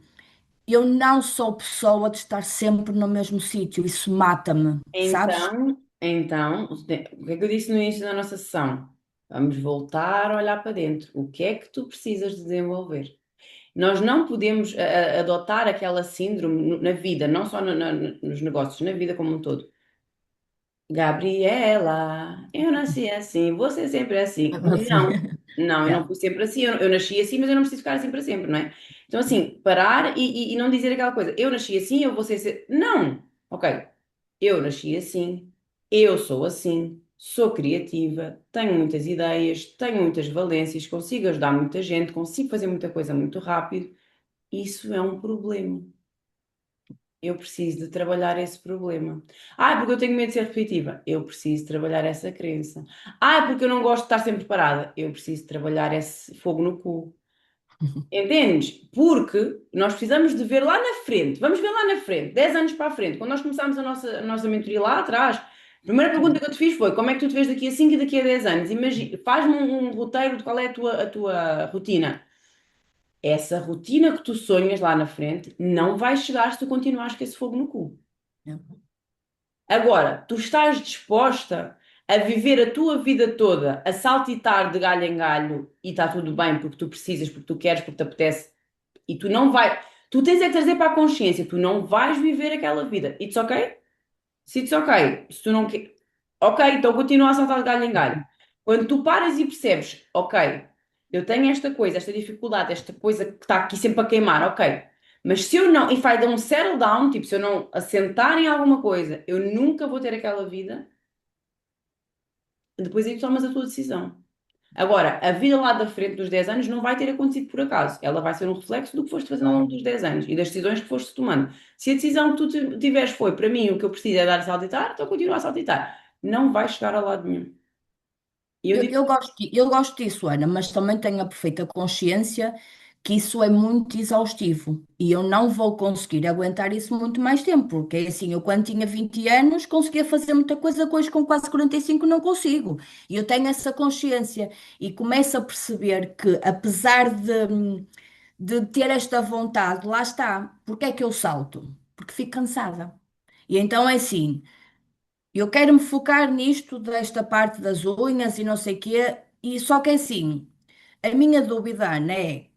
Eu não sou pessoa de estar sempre no mesmo sítio. Isso mata-me, sabes? Então, o que é que eu disse no início da nossa sessão? Vamos voltar a olhar para dentro. O que é que tu precisas de desenvolver? Nós não podemos adotar aquela síndrome na vida, não só nos negócios, na vida como um todo. Gabriela, eu nasci assim, você sempre é assim. Não, não, eu não Yeah. fui sempre assim, eu nasci assim, mas eu não preciso ficar assim para sempre, não é? Então, assim, parar e não dizer aquela coisa, eu nasci assim, eu vou ser assim. Não, ok, eu nasci assim, eu sou assim, sou criativa, tenho muitas ideias, tenho muitas valências, consigo ajudar muita gente, consigo fazer muita coisa muito rápido. Isso é um problema. Eu preciso de trabalhar esse problema. Ah, porque eu tenho medo de ser repetitiva. Eu preciso trabalhar essa crença. Ah, porque eu não gosto de estar sempre parada. Eu preciso trabalhar esse fogo no cu. Entendes? Porque nós precisamos de ver lá na frente. Vamos ver lá na frente, 10 anos para a frente. Quando nós começámos a nossa mentoria lá atrás, a primeira pergunta que eu te fiz foi: como é que tu te vês daqui a 5 e daqui a 10 anos? Imagina, faz-me um roteiro de qual é a tua rotina. Essa rotina que tu sonhas lá na frente não vai chegar se tu continuares com esse fogo no cu. Yeah. Agora, tu estás disposta a viver a tua vida toda a saltitar de galho em galho e está tudo bem porque tu precisas, porque tu queres, porque te apetece e tu não vai. Tu tens é que trazer para a consciência, tu não vais viver aquela vida. It's ok? Se it's ok, se tu não quer. Ok, então continua a saltar de galho em galho. Quando tu paras e percebes, ok, eu tenho esta coisa, esta dificuldade, esta coisa que está aqui sempre a queimar, ok. Mas se eu não, if I don't settle down, tipo, se eu não assentar em alguma coisa, eu nunca vou ter aquela vida, depois aí tu tomas a tua decisão. Agora, a vida lá da frente dos 10 anos não vai ter acontecido por acaso. Ela vai ser um reflexo do que foste fazendo ao longo dos 10 anos e das decisões que foste tomando. Se a decisão que tu tiveres foi, para mim, o que eu preciso é dar a saltitar, então continua a saltitar. Não vai chegar a lado nenhum. E eu Eu, digo, eu gosto, eu gosto disso, Ana, mas também tenho a perfeita consciência que isso é muito exaustivo e eu não vou conseguir aguentar isso muito mais tempo, porque é assim, eu quando tinha 20 anos conseguia fazer muita coisa, que hoje com quase 45 não consigo. E eu tenho essa consciência e começo a perceber que apesar de ter esta vontade, lá está, porque é que eu salto? Porque fico cansada. E então é assim. Eu quero me focar nisto, desta parte das unhas e não sei quê, e só que é assim, a minha dúvida, Ana, é,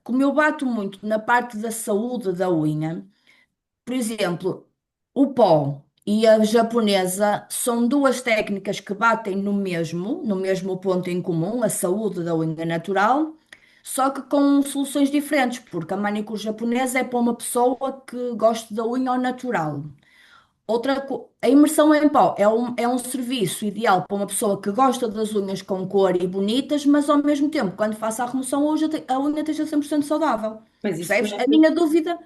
como eu bato muito na parte da saúde da unha, por exemplo, o pó e a japonesa são duas técnicas que batem no mesmo ponto em comum, a saúde da unha natural, só que com soluções diferentes, porque a manicure japonesa é para uma pessoa que gosta da unha ao natural. A imersão em pó é um serviço ideal para uma pessoa que gosta das unhas com cor e bonitas, mas ao mesmo tempo, quando faça a remoção, a unha esteja 100% saudável. mas isso Percebes? A conhece, minha dúvida.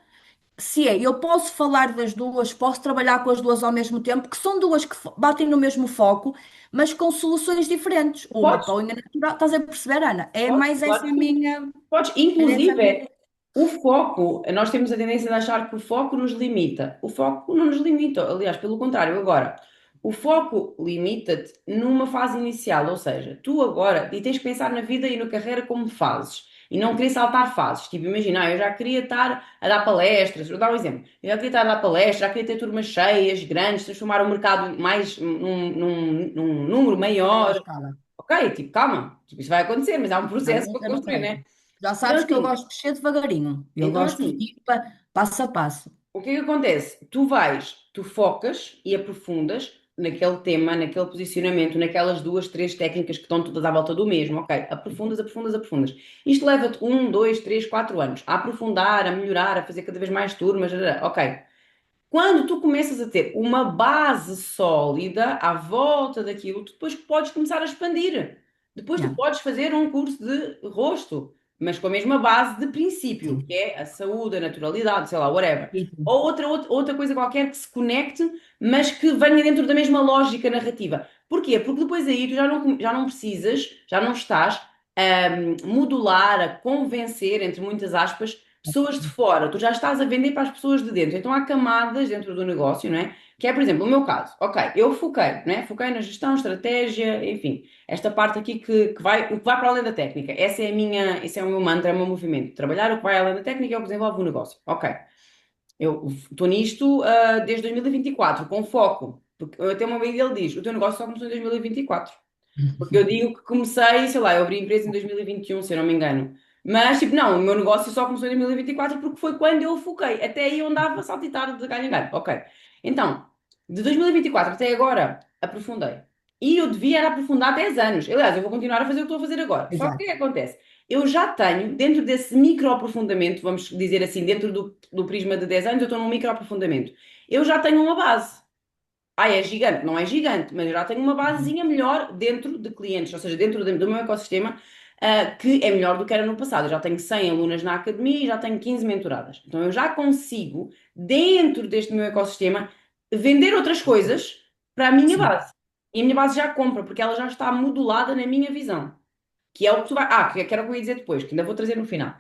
se é, eu posso falar das duas, posso trabalhar com as duas ao mesmo tempo, que são duas que batem no mesmo foco, mas com soluções diferentes. Uma Podes, para a unha natural, estás a perceber, Ana? É podes, mais essa claro a que sim. minha. Podes, Era essa a inclusive, minha. o foco, nós temos a tendência de achar que o foco nos limita. O foco não nos limita, aliás, pelo contrário, agora, o foco limita-te numa fase inicial, ou seja, tu agora, e tens que pensar na vida e na carreira como fases, e não querer saltar fases. Tipo, imagina, eu já queria estar a dar palestras, vou dar um exemplo, eu já queria estar a dar palestras, já queria ter turmas cheias, grandes, transformar o mercado mais num número Maior maior. escala. Ok, tipo, calma, tipo, isso vai acontecer, mas há um Não, processo para eu não construir, quero. né? Já Então, sabes que eu assim, gosto de mexer devagarinho. Eu então, gosto de assim, ir passo a passo. o que é que acontece? Tu vais, tu focas e aprofundas naquele tema, naquele posicionamento, naquelas duas, três técnicas que estão todas à volta do mesmo, ok? Aprofundas, aprofundas, aprofundas. Isto leva-te um, dois, três, 4 anos a aprofundar, a melhorar, a fazer cada vez mais turmas, ok? Quando tu começas a ter uma base sólida à volta daquilo, tu depois podes começar a expandir. Depois tu Yeah. podes fazer um curso de rosto, mas com a mesma base de princípio, que Sim. é a saúde, a naturalidade, sei lá, whatever. Sim, sim. Ou outra coisa qualquer que se conecte, mas que venha dentro da mesma lógica narrativa. Porquê? Porque depois aí tu já não precisas, já não estás a modular, a convencer, entre muitas aspas, pessoas de fora, tu já estás a vender para as pessoas de dentro. Então há camadas dentro do negócio, não é? Que é, por exemplo, o meu caso. Ok, eu foquei, não é? Foquei na gestão, estratégia, enfim, esta parte aqui que vai, o que vai para além da técnica. Essa é a minha, esse é o meu mantra, é o meu movimento. Trabalhar o que vai além da técnica é o que desenvolve o negócio. Ok, eu estou nisto desde 2024, com foco. Porque até uma vez ele diz, o teu negócio só começou em 2024. Porque eu digo que comecei, sei lá, eu abri a empresa em 2021, se eu não me engano. Mas, tipo, não, o meu negócio só começou em 2024 porque foi quando eu foquei. Até aí eu andava a saltitar de galho em galho. Ok. Então, de 2024 até agora, aprofundei. E eu devia era aprofundar há 10 anos. Aliás, eu vou continuar a fazer o que estou a fazer agora. Só que o que Exato. é que acontece? Eu já tenho, dentro desse micro-aprofundamento, vamos dizer assim, dentro do prisma de 10 anos, eu estou num micro-aprofundamento. Eu já tenho uma base. Ah, é gigante? Não é gigante, mas eu já tenho uma basezinha melhor dentro de clientes, ou seja, dentro do meu ecossistema, que é melhor do que era no passado. Eu já tenho 100 alunas na academia e já tenho 15 mentoradas. Então eu já consigo, dentro deste meu ecossistema, vender outras coisas para a minha Sim. base. E a minha base já compra, porque ela já está modulada na minha visão. Que é o que tu vai. Que era o que eu ia dizer depois, que ainda vou trazer no final.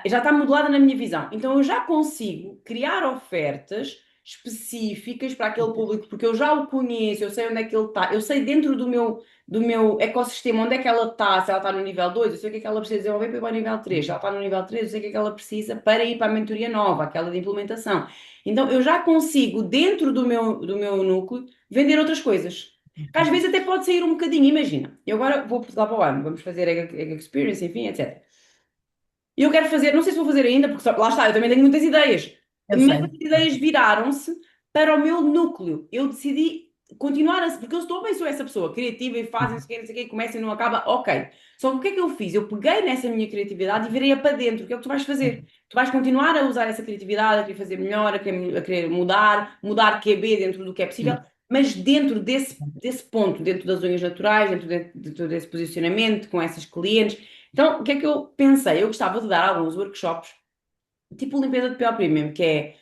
Já está modelada na minha visão. Então eu já consigo criar ofertas específicas para aquele público, porque eu já o conheço, eu sei onde é que ele está, eu sei dentro do meu ecossistema onde é que ela está, se ela está no nível 2 eu sei o que é que ela precisa desenvolver para ir para o nível 3 se ela está no nível 3 eu sei o que é que ela precisa para ir para a mentoria nova, aquela de implementação. Então eu já consigo, dentro do meu núcleo, vender outras coisas. Que às vezes até pode sair um bocadinho, imagina. Eu agora vou lá para o ano, vamos fazer a experience, enfim, etc. E eu quero fazer, não sei se vou fazer ainda, porque lá está, eu também tenho muitas ideias, Eu mas sei. as ideias viraram-se para o meu núcleo. Eu decidi continuar a, porque eu estou bem, sou essa pessoa criativa e faz, não sei o quê, começa e não acaba, ok. Só que o que é que eu fiz? Eu peguei nessa minha criatividade e virei-a para dentro, que é o que tu vais fazer. Tu vais continuar a usar essa criatividade, a querer fazer melhor, a querer mudar QB dentro do que é possível, Sim. mas dentro desse ponto, dentro das unhas naturais, dentro desse posicionamento, com essas clientes. Então, o que é que eu pensei? Eu gostava de dar alguns workshops, tipo limpeza de pele premium, que é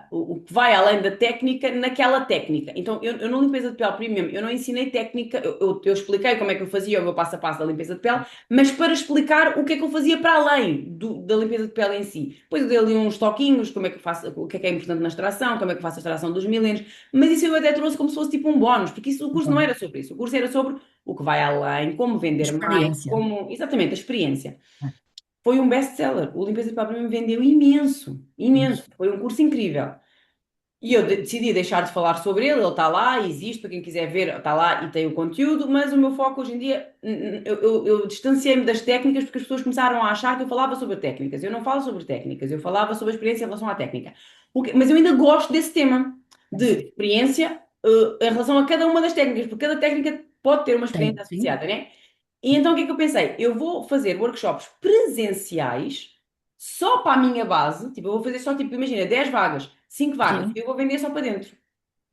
o que vai além da técnica naquela técnica. Então, eu na limpeza de pele premium, eu não ensinei técnica, eu expliquei como é que eu fazia o meu passo a passo da limpeza de pele, mas para explicar o que é que eu fazia para além da limpeza de pele em si. Depois eu dei ali uns toquinhos, como é que eu faço, o que é importante na extração, como é que eu faço a extração dos milênios, mas isso eu até trouxe como se fosse tipo um bónus, porque isso, o curso não Bom, era sobre isso, o curso era sobre o que vai além, como vender mais, experiência. como, exatamente, a experiência. Foi um best-seller. O Limpeza de Pele me vendeu imenso, imenso. Foi um curso incrível. E eu decidi deixar de falar sobre ele. Ele está lá, existe, para quem quiser ver, está lá e tem o conteúdo. Mas o meu foco hoje em dia, eu distanciei-me das técnicas porque as pessoas começaram a achar que eu falava sobre técnicas. Eu não falo sobre técnicas, eu falava sobre a experiência em relação à técnica. Mas eu ainda gosto desse tema de experiência, em relação a cada uma das técnicas, porque cada técnica pode ter uma experiência Tem, sim. associada, né? E então o que é que eu pensei? Eu vou fazer workshops presenciais só para a minha base, tipo, eu vou fazer só, tipo, imagina, 10 vagas, 5 vagas, Sim. eu vou vender só para dentro.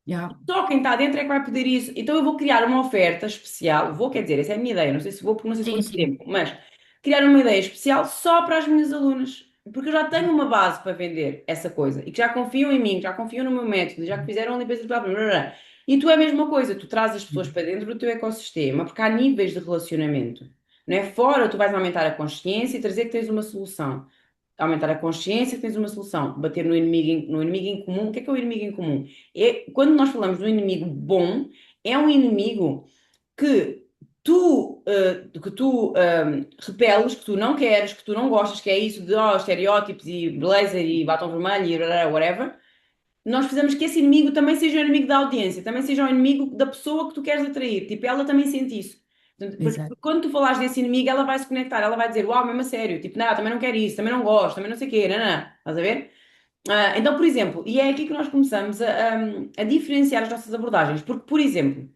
Já. Só quem está dentro é que vai poder isso. Então eu vou criar uma oferta especial, vou, quer dizer, essa é a minha ideia, não sei se vou, porque não sei se vou Sim, ter sim. tempo, mas criar uma ideia especial só para as minhas alunas. porque eu já tenho uma base para vender essa coisa e que já confiam em mim, já confiam no meu método, já que fizeram a limpeza de blá, blá, blá, blá. E tu é a mesma coisa, tu trazes as pessoas para dentro do teu ecossistema, porque há níveis de relacionamento. Não é fora, tu vais aumentar a consciência e trazer que tens uma solução. Aumentar a consciência que tens uma solução. Bater no inimigo em comum. O que é o inimigo em comum? É, quando nós falamos do inimigo bom, é um inimigo que tu repeles, que tu não queres, que tu não gostas, que é isso de estereótipos e blazer e batom vermelho e whatever, nós precisamos que esse inimigo também seja o inimigo da audiência, também seja o inimigo da pessoa que tu queres atrair. Tipo, ela também sente isso. Portanto, porque Exato. quando tu falares desse inimigo, ela vai se conectar, ela vai dizer, uau, mesmo a sério, tipo, não, também não quero isso, também não gosto, também não sei o quê, não, não. Estás a ver? Então, por exemplo, e é aqui que nós começamos a diferenciar as nossas abordagens, porque, por exemplo,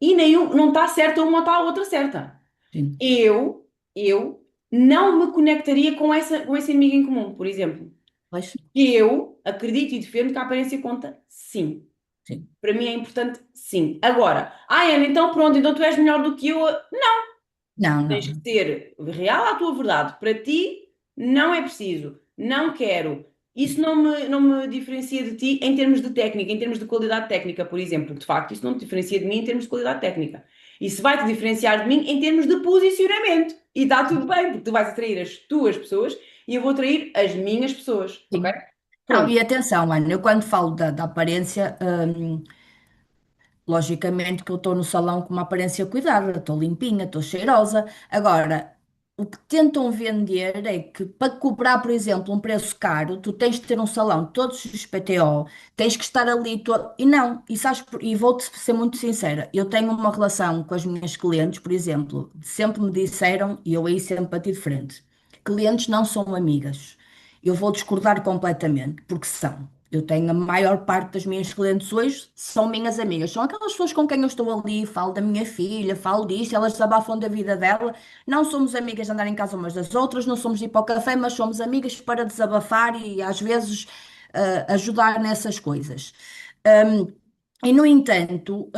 e nenhum, não está certa uma ou está a outra certa. Sim. Eu não me conectaria com esse inimigo em comum, por exemplo. Pois, Eu acredito e defendo que a aparência conta, sim. sim. Para mim é importante, sim. Agora, Ana, então pronto, então tu és melhor do que eu. Não, não, Tens que não. ser real à tua verdade. Para ti, não é preciso. Não quero. Isso não me diferencia de ti em termos de técnica, em termos de qualidade técnica, por exemplo. De facto, isso não te diferencia de mim em termos de qualidade técnica. Isso vai-te diferenciar de mim em termos de posicionamento. E está tudo bem, porque tu vais atrair as tuas pessoas e eu vou atrair as minhas pessoas. Ok? Sim. Não, Pronto. e atenção, Ana, eu quando falo da aparência, logicamente que eu estou no salão com uma aparência cuidada, estou limpinha, estou cheirosa. Agora, o que tentam vender é que para cobrar, por exemplo, um preço caro, tu tens de ter um salão todos os PTO, tens que estar ali. E não, e, sabes, e vou-te ser muito sincera, eu tenho uma relação com as minhas clientes, por exemplo, sempre me disseram, e eu aí sempre bati de frente, clientes não são amigas. Eu vou discordar completamente, porque são. Eu tenho a maior parte das minhas clientes hoje são minhas amigas. São aquelas pessoas com quem eu estou ali, falo da minha filha, falo disto, elas desabafam da vida dela. Não somos amigas de andar em casa umas das outras, não somos de ir para o café, mas somos amigas para desabafar e às vezes ajudar nessas coisas. Um, e no entanto,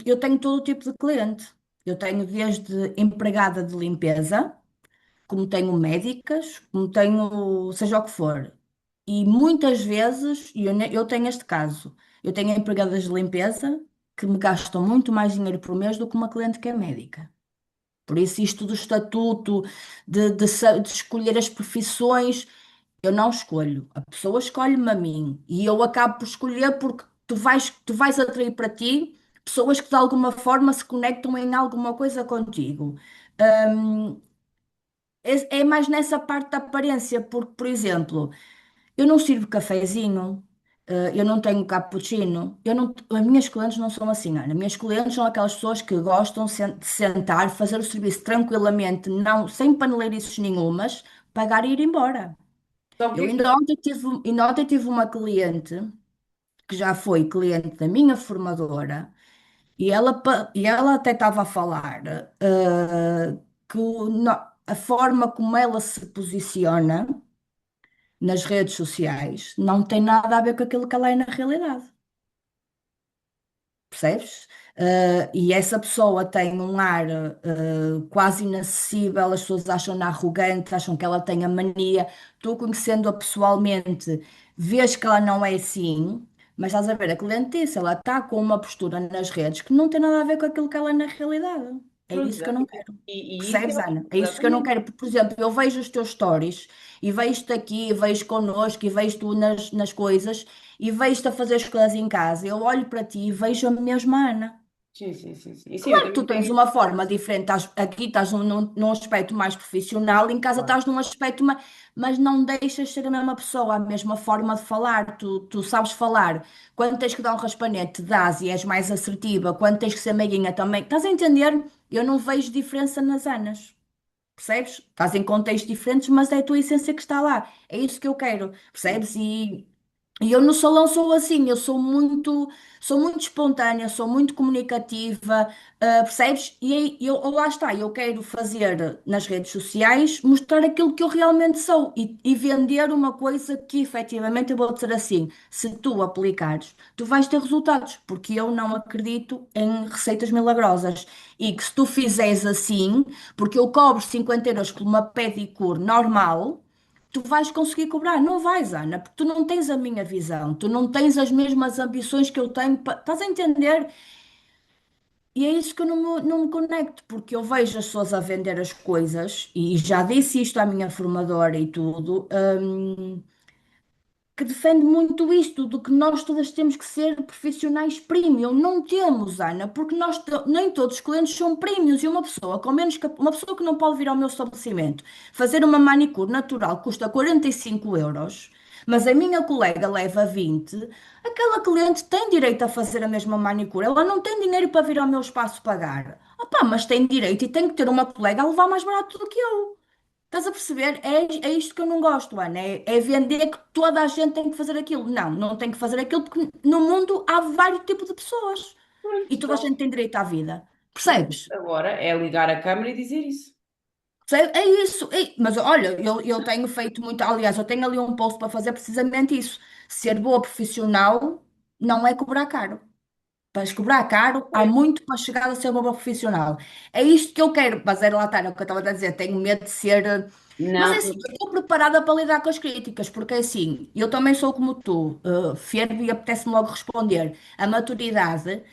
eu tenho todo o tipo de cliente. Eu tenho desde empregada de limpeza como tenho médicas, como tenho seja o que for. E muitas vezes, e eu tenho este caso, eu tenho empregadas de limpeza que me gastam muito mais dinheiro por mês do que uma cliente que é médica. Por isso, isto do estatuto, de escolher as profissões, eu não escolho. A pessoa escolhe-me a mim. E eu acabo por escolher porque tu vais atrair para ti pessoas que de alguma forma se conectam em alguma coisa contigo. Hum, é mais nessa parte da aparência, porque, por exemplo, eu não sirvo cafezinho, eu não tenho cappuccino, as minhas clientes não são assim, Ana. As minhas clientes são aquelas pessoas que gostam de sentar, fazer o serviço tranquilamente, não, sem paneleirices nenhumas, pagar e ir embora. Só Eu que ainda ontem tive uma cliente que já foi cliente da minha formadora e ela até estava a falar que a forma como ela se posiciona nas redes sociais não tem nada a ver com aquilo que ela é na realidade, percebes? E essa pessoa tem um ar quase inacessível, as pessoas acham-na arrogante, acham que ela tem a mania. Tu conhecendo-a pessoalmente, vês que ela não é assim, mas estás a ver, a cliente disse, ela está com uma postura nas redes que não tem nada a ver com aquilo que ela é na realidade. É pronto, isso que eu exato. não quero. E isso Percebes, é Ana? É isso que eu não exatamente. quero. Porque, por exemplo, eu vejo os teus stories e vejo-te aqui, e vejo connosco, e vejo tu nas coisas, e vejo-te a fazer as coisas em casa. Eu olho para ti e vejo a mesma Ana. Sim, sim, sim, sim. E sim, eu Claro que tu também tenho tens isso. uma forma diferente. Aqui estás num aspecto mais profissional, em casa Claro. estás num aspecto mais. Mas não deixas de ser a mesma pessoa, a mesma forma de falar. Tu sabes falar. Quando tens que dar um raspanete, dás e és mais assertiva. Quando tens que ser meiguinha também. Estás a entender? Eu não vejo diferença nas Anas. Percebes? Estás em contextos diferentes, mas é a tua essência que está lá. É isso que eu quero, percebes? E eu no salão sou assim, eu sou muito espontânea, sou muito comunicativa, percebes? Lá está, eu quero fazer nas redes sociais, mostrar aquilo que eu realmente sou e vender uma coisa que efetivamente eu vou dizer assim, se tu aplicares, tu vais ter resultados, porque eu não acredito em receitas milagrosas. E que se tu fizeres assim, porque eu cobro 50 euros por uma pedicure normal, tu vais conseguir cobrar. Não vais, Ana, porque tu não tens a minha visão, tu não tens as mesmas ambições que eu tenho. Estás a entender? E é isso que eu não me conecto, porque eu vejo as pessoas a vender as coisas, e já disse isto à minha formadora e tudo. Que defende muito isto, do que nós todas temos que ser profissionais premium. Não temos, Ana, porque nem todos os clientes são premiums. E uma pessoa com menos uma pessoa que não pode vir ao meu estabelecimento fazer uma manicure natural custa 45 euros, mas a minha colega leva 20, aquela cliente tem direito a fazer a mesma manicure. Ela não tem dinheiro para vir ao meu espaço pagar. Opá, mas tem direito e tem que ter uma colega a levar mais barato do que eu. Estás a perceber? É isto que eu não gosto, Ana. É vender que toda a gente tem que fazer aquilo. Não, não tem que fazer aquilo porque no mundo há vários tipos de pessoas Pronto, e toda a gente então, tem direito à vida. Percebes? agora é ligar a câmara e dizer isso. É isso. Mas olha, eu tenho feito muito. Aliás, eu tenho ali um post para fazer precisamente isso. Ser boa profissional não é cobrar caro. Para cobrar caro, há Pois. muito para chegar a ser uma boa profissional. É isto que eu quero, mas era lá estar, é o que eu estava a dizer, tenho medo de ser. Mas é Não, assim, eu estou preparada para lidar com as críticas, porque é assim, eu também sou como tu, fervo e apetece-me logo responder. A maturidade,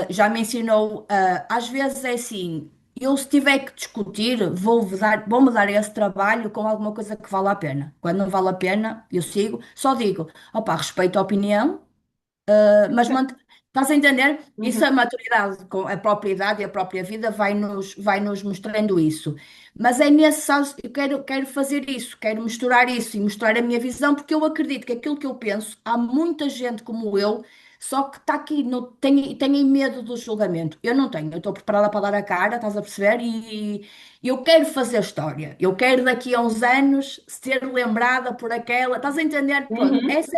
já me ensinou, às vezes é assim, eu se tiver que discutir, vou-me dar esse trabalho com alguma coisa que vale a pena. Quando não vale a pena, eu sigo, só digo, opá, respeito a opinião. Mas estás a entender? Isso uhum. é a maturidade, com a própria idade e a própria vida vai nos mostrando isso. Mas é necessário, eu quero fazer isso, quero misturar isso e mostrar a minha visão, porque eu acredito que aquilo que eu penso, há muita gente como eu, só que está aqui, tem medo do julgamento. Eu não tenho, eu estou preparada para dar a cara, estás a perceber? E eu quero fazer história. Eu quero daqui a uns anos ser lembrada por aquela. Estás a entender? Pronto, Uhum. esse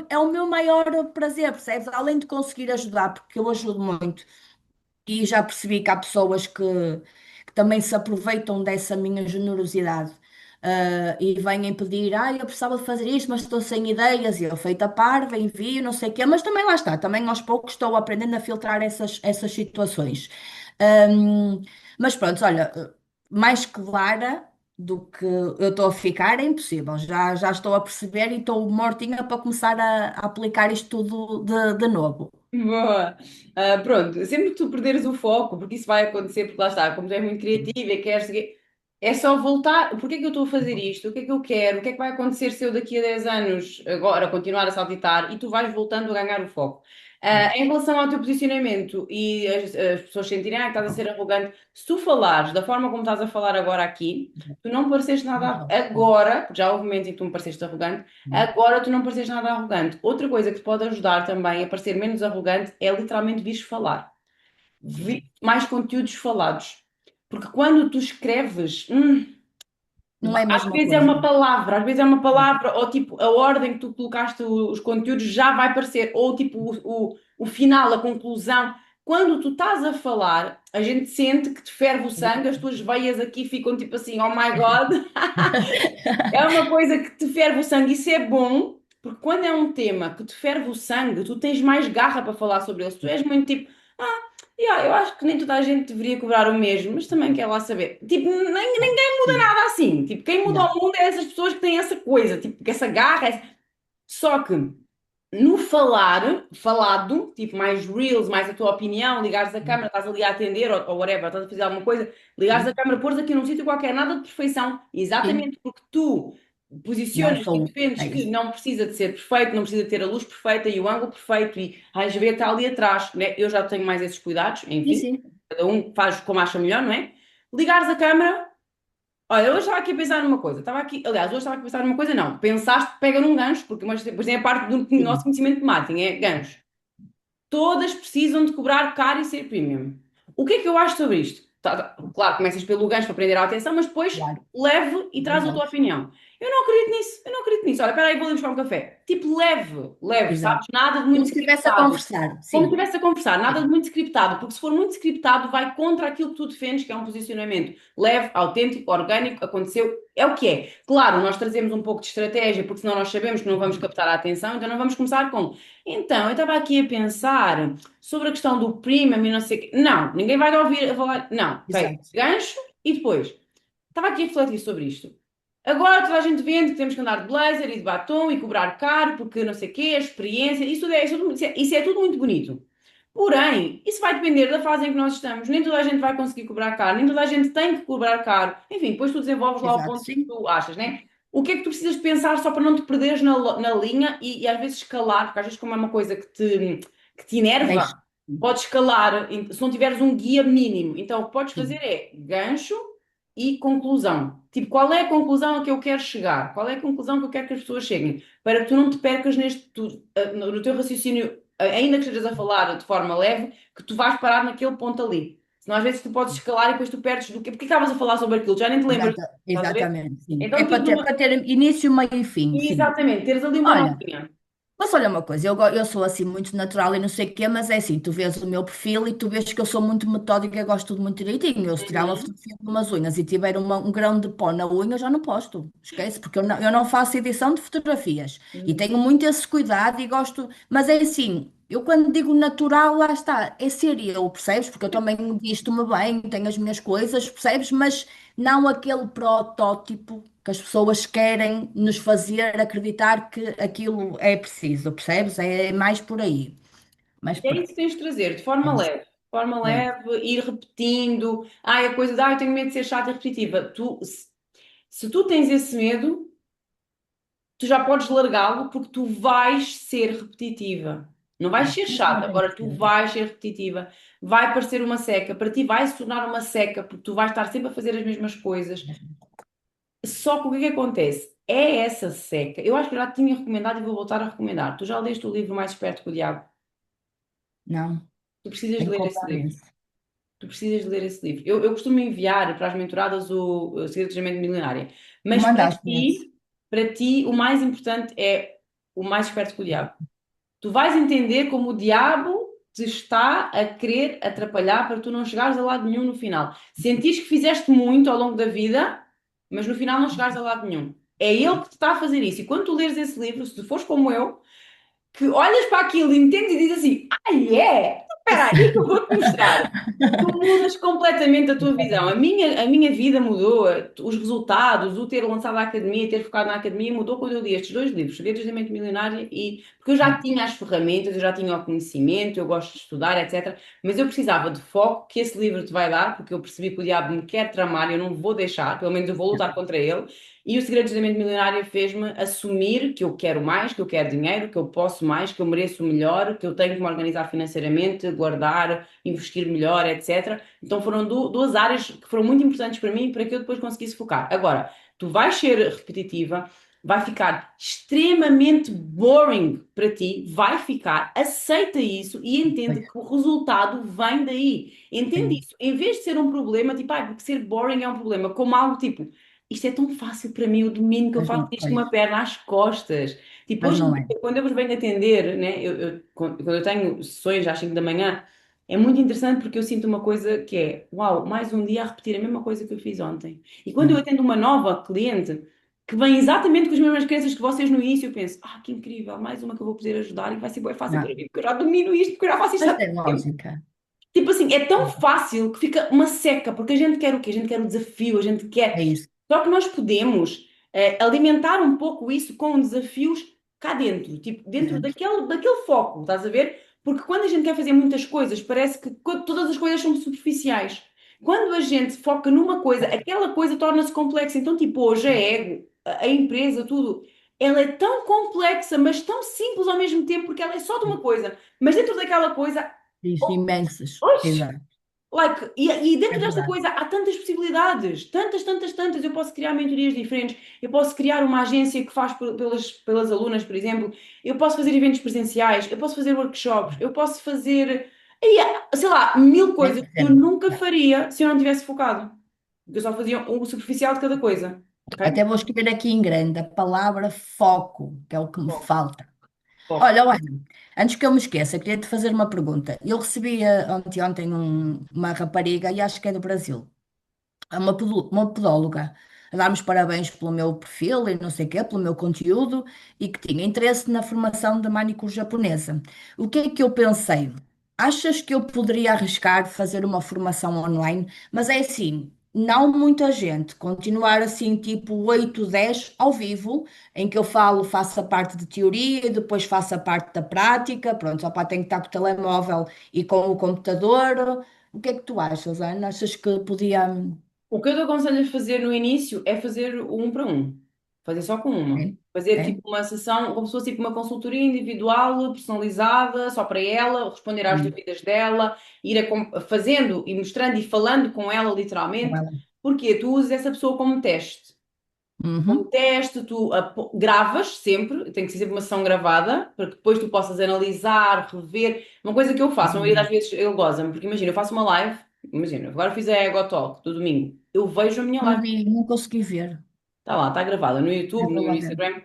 é o meu maior prazer, percebes? Além de conseguir ajudar, porque eu ajudo muito. E já percebi que há pessoas que também se aproveitam dessa minha generosidade. E vêm pedir, eu precisava de fazer isto, mas estou sem ideias, e eu feita parva, envio, não sei o quê, mas também lá está, também aos poucos estou aprendendo a filtrar essas situações. Hum, mas pronto, olha, mais clara do que eu estou a ficar é impossível, já estou a perceber e estou mortinha para começar a aplicar isto tudo de novo. Boa. Pronto, sempre que tu perderes o foco, porque isso vai acontecer, porque lá está, como tu és muito criativa e queres seguir, é só voltar. Porquê é que eu estou a fazer isto? O que é que eu quero? O que é que vai acontecer se eu daqui a 10 anos agora continuar a saltitar e tu vais voltando a ganhar o foco? Em relação ao teu posicionamento e as pessoas sentirem que estás a ser arrogante, se tu falares da forma como estás a falar agora aqui, tu não pareceste nada agora, porque já houve momentos em que tu me pareceste arrogante. Agora tu não pareces nada arrogante. Outra coisa que te pode ajudar também a parecer menos arrogante é literalmente vires falar. Mais conteúdos falados. Porque quando tu escreves, Não é a às mesma vezes é coisa. uma palavra, às vezes é uma palavra, ou tipo, a ordem que tu colocaste os conteúdos já vai parecer, ou tipo, o final, a conclusão. Quando tu estás a falar, a gente sente que te ferve o sangue, as tuas veias aqui ficam tipo assim, oh my God. É uma coisa que te ferve o sangue, isso é bom, porque quando é um tema que te ferve o sangue, tu tens mais garra para falar sobre ele. Se tu és muito tipo, eu acho que nem toda a gente deveria cobrar o mesmo, mas também quer lá saber. Tipo, ninguém muda Sim. nada assim. Tipo, quem muda Não. o mundo é essas pessoas que têm essa coisa, tipo, que essa garra. Só que no falar, falado, tipo mais reels, mais a tua opinião, ligares a câmera, estás ali a atender ou whatever, estás a fazer alguma coisa, ligares a Sim, câmera, pôres aqui num sítio qualquer, nada de perfeição, sim. exatamente porque tu Não posicionas e sou. defendes É que isso. não precisa de ser perfeito, não precisa de ter a luz perfeita e o ângulo perfeito e a RGB está ali atrás, né? Eu já tenho mais esses cuidados, Sim, enfim, sim. cada um faz como acha melhor, não é? Ligares a câmera. Olha, hoje estava aqui a pensar numa coisa. Estava aqui, aliás, hoje estava aqui a pensar numa coisa, não. Pensaste, pega num gancho, porque mas depois tem a parte do nosso Sim. conhecimento de marketing, é gancho. Todas precisam de cobrar caro e ser premium. O que é que eu acho sobre isto? Claro, começas pelo gancho para prender a atenção, mas depois Claro. leve e traz a tua Exato. opinião. Eu não acredito nisso, eu não acredito nisso. Olha, espera aí, vou ali buscar um café. Tipo, leve, leve, Exato. sabes? Nada de Como muito se estivesse a scriptado. conversar. Como Sim. se estivesse a conversar, nada de Sim. muito scriptado, porque se for muito scriptado, vai contra aquilo que tu defendes, que é um posicionamento leve, autêntico, orgânico, aconteceu, é o que é. Claro, nós trazemos um pouco de estratégia, porque senão nós sabemos que não vamos captar a atenção, então não vamos começar com. Então, eu estava aqui a pensar sobre a questão do premium e não sei o quê. Não, ninguém vai ouvir a falar. Não, ok. Exato. Gancho e depois. Estava aqui a refletir sobre isto. Agora toda a gente vende que temos que andar de blazer e de batom e cobrar caro porque não sei o quê, a experiência, isso é tudo muito bonito. Porém, isso vai depender da fase em que nós estamos. Nem toda a gente vai conseguir cobrar caro, nem toda a gente tem que cobrar caro. Enfim, depois tu desenvolves lá o Exato, ponto que sim. tu achas, né? O que é que tu precisas pensar só para não te perderes na linha e às vezes escalar, porque às vezes como é uma coisa que te Deixa. enerva, podes escalar se não tiveres um guia mínimo. Então o que podes fazer Sim. é gancho e conclusão. Tipo, qual é a conclusão a que eu quero chegar? Qual é a conclusão que eu quero que as pessoas cheguem? Para que tu não te percas no teu raciocínio, ainda que estejas a falar de forma leve, que tu vais parar naquele ponto ali. Senão às vezes tu podes escalar e depois tu perdes do quê? Porque estavas a falar sobre aquilo, já nem te lembras. Estás a ver? Exatamente, sim. É Então, tipo, para ter início, meio e fim, sim. exatamente, teres ali uma Olha, notinha. mas olha uma coisa, eu sou assim muito natural e não sei o quê, mas é assim, tu vês o meu perfil e tu vês que eu sou muito metódica e gosto de tudo muito direitinho. Eu se tirar uma Uhum. fotografia de umas unhas e tiver um grão de pó na unha, eu já não posto. Esquece, porque eu não faço edição de fotografias. E Uhum. tenho muito esse cuidado e gosto. Mas é assim, eu quando digo natural, lá está, é ser eu, percebes? Porque eu também visto-me bem, tenho as minhas coisas, percebes? Mas não aquele protótipo que as pessoas querem nos fazer acreditar que aquilo é preciso, percebes? É mais por aí. Mas É isso pronto, que tens de trazer, de é forma isso. leve. De forma É isso. leve, ir repetindo. Ai, a coisa de, eu tenho medo de ser chata e repetitiva. Se tu tens esse medo, tu já podes largá-lo porque tu vais ser repetitiva. Não vais ser Assim chata, tem agora que tu ser. vais ser repetitiva. Vai parecer uma seca, para ti vai se tornar uma seca porque tu vais estar sempre a fazer as mesmas coisas. Só que o que é que acontece? É essa seca. Eu acho que eu já te tinha recomendado e vou voltar a recomendar. Tu já leste o livro Mais Esperto que o Diabo? Não, Tu precisas de tenho que ler esse comprar livro. esse. Tu precisas de ler esse livro. Eu costumo enviar para as mentoradas o Segredos da Mente Milionária. Tu Mas mandaste esse. para ti, o mais importante é o mais esperto que o diabo. Tu vais entender como o diabo te está a querer atrapalhar para tu não chegares a lado nenhum no final. Sentires que fizeste muito ao longo da vida, mas no final não chegares a lado nenhum. É ele que te está a fazer isso. E quando tu leres esse livro, se tu fores como eu, que olhas para aquilo e entendes e dizes assim: ah, é? Espera aí que eu vou-te mostrar. Tu mudas completamente a tua visão. A minha vida mudou, os resultados, o ter lançado a academia, ter focado na academia, mudou quando eu li estes dois livros, Segredos da Mente Milionária e porque eu já tinha as ferramentas, eu já tinha o conhecimento, eu gosto de estudar, etc. Mas eu precisava de foco que esse livro te vai dar, porque eu percebi que o diabo me quer tramar e eu não vou deixar, pelo menos eu vou lutar contra ele. E o Segredos da Mente Milionária fez-me assumir que eu quero mais, que eu quero dinheiro, que eu posso mais, que eu mereço o melhor, que eu tenho que me organizar financeiramente, guardar, investir melhor, etc. Então foram duas áreas que foram muito importantes para mim para que eu depois conseguisse focar. Agora, tu vais ser repetitiva, vai ficar extremamente boring para ti, vai ficar, aceita isso e entende Pois, que o resultado vem daí. Entende sim. isso. Em vez de ser um problema, tipo, porque ser boring é um problema, como algo tipo, isto é tão fácil para mim, o domínio que eu Mas faço não, isto com pois, uma perna às costas. Tipo, mas hoje em não dia, é. quando eu vos venho atender, né, quando eu tenho sessões às 5 da manhã, é muito interessante porque eu sinto uma coisa que é, uau, mais um dia a repetir a mesma coisa que eu fiz ontem. E quando eu É, atendo uma nova cliente que vem exatamente com as mesmas crenças que vocês no início, eu penso, que incrível, mais uma que eu vou poder ajudar e vai ser bem fácil para não. mim, porque eu já domino isto, porque eu já faço isto Mas há tanto tem tempo. lógica. Tipo assim, é tão fácil que fica uma seca, porque a gente quer o quê? A gente quer o desafio, a gente É quer. isso. Só que nós podemos alimentar um pouco isso com desafios cá dentro, tipo, dentro Exato. daquele foco, estás a ver? Porque quando a gente quer fazer muitas coisas, parece que todas as coisas são superficiais. Quando a gente foca numa coisa, aquela coisa torna-se complexa. Então, tipo, hoje a ego, a empresa, tudo, ela é tão complexa, mas tão simples ao mesmo tempo, porque ela é só de uma coisa. Mas dentro daquela coisa. Isso, imensas. Oxe, Exato. e É dentro desta verdade. coisa há tantas possibilidades, tantas, tantas, tantas. Eu posso criar mentorias diferentes, eu posso criar uma agência que faz pelas alunas, por exemplo, eu posso fazer eventos presenciais, eu posso fazer workshops, eu posso fazer, sei lá, mil É coisas que eu sempre. nunca faria se eu não tivesse focado. Porque eu só fazia o superficial de cada coisa, Até ok? vou escrever aqui em grande a palavra foco, que é o que me Foco, falta. foco. Olha, antes que eu me esqueça, queria te fazer uma pergunta. Eu recebi ontem uma rapariga, e acho que é do Brasil, é uma podóloga, a dar-me os parabéns pelo meu perfil e não sei o quê, pelo meu conteúdo, e que tinha interesse na formação da manicure japonesa. O que é que eu pensei? Achas que eu poderia arriscar fazer uma formação online? Mas é assim. não muita gente, continuar assim, tipo 8 10 ao vivo, em que eu falo, faço a parte de teoria, e depois faço a parte da prática, pronto, só para tenho que estar com o telemóvel e com o computador. O que é que tu achas, Ana? Achas que podia. O que eu te aconselho a fazer no início é fazer o um para um. Fazer só com uma. É? Fazer É? tipo uma sessão, como se fosse tipo uma consultoria individual, personalizada, só para ela, responder às Hum, dúvidas dela, fazendo e mostrando e falando com ela com literalmente, ela. porque tu usas essa pessoa como teste. Como Uhum. teste, tu gravas sempre, tem que ser sempre uma sessão gravada, para que depois tu possas analisar, rever. Uma coisa que eu faço, a maioria das vezes ele goza-me, porque imagina, eu faço uma live, imagina, agora fiz a Ego Talk do domingo, eu vejo a minha Não live, vi, não consegui ver. está lá, está gravada no Já YouTube, vou no lá ver. Instagram.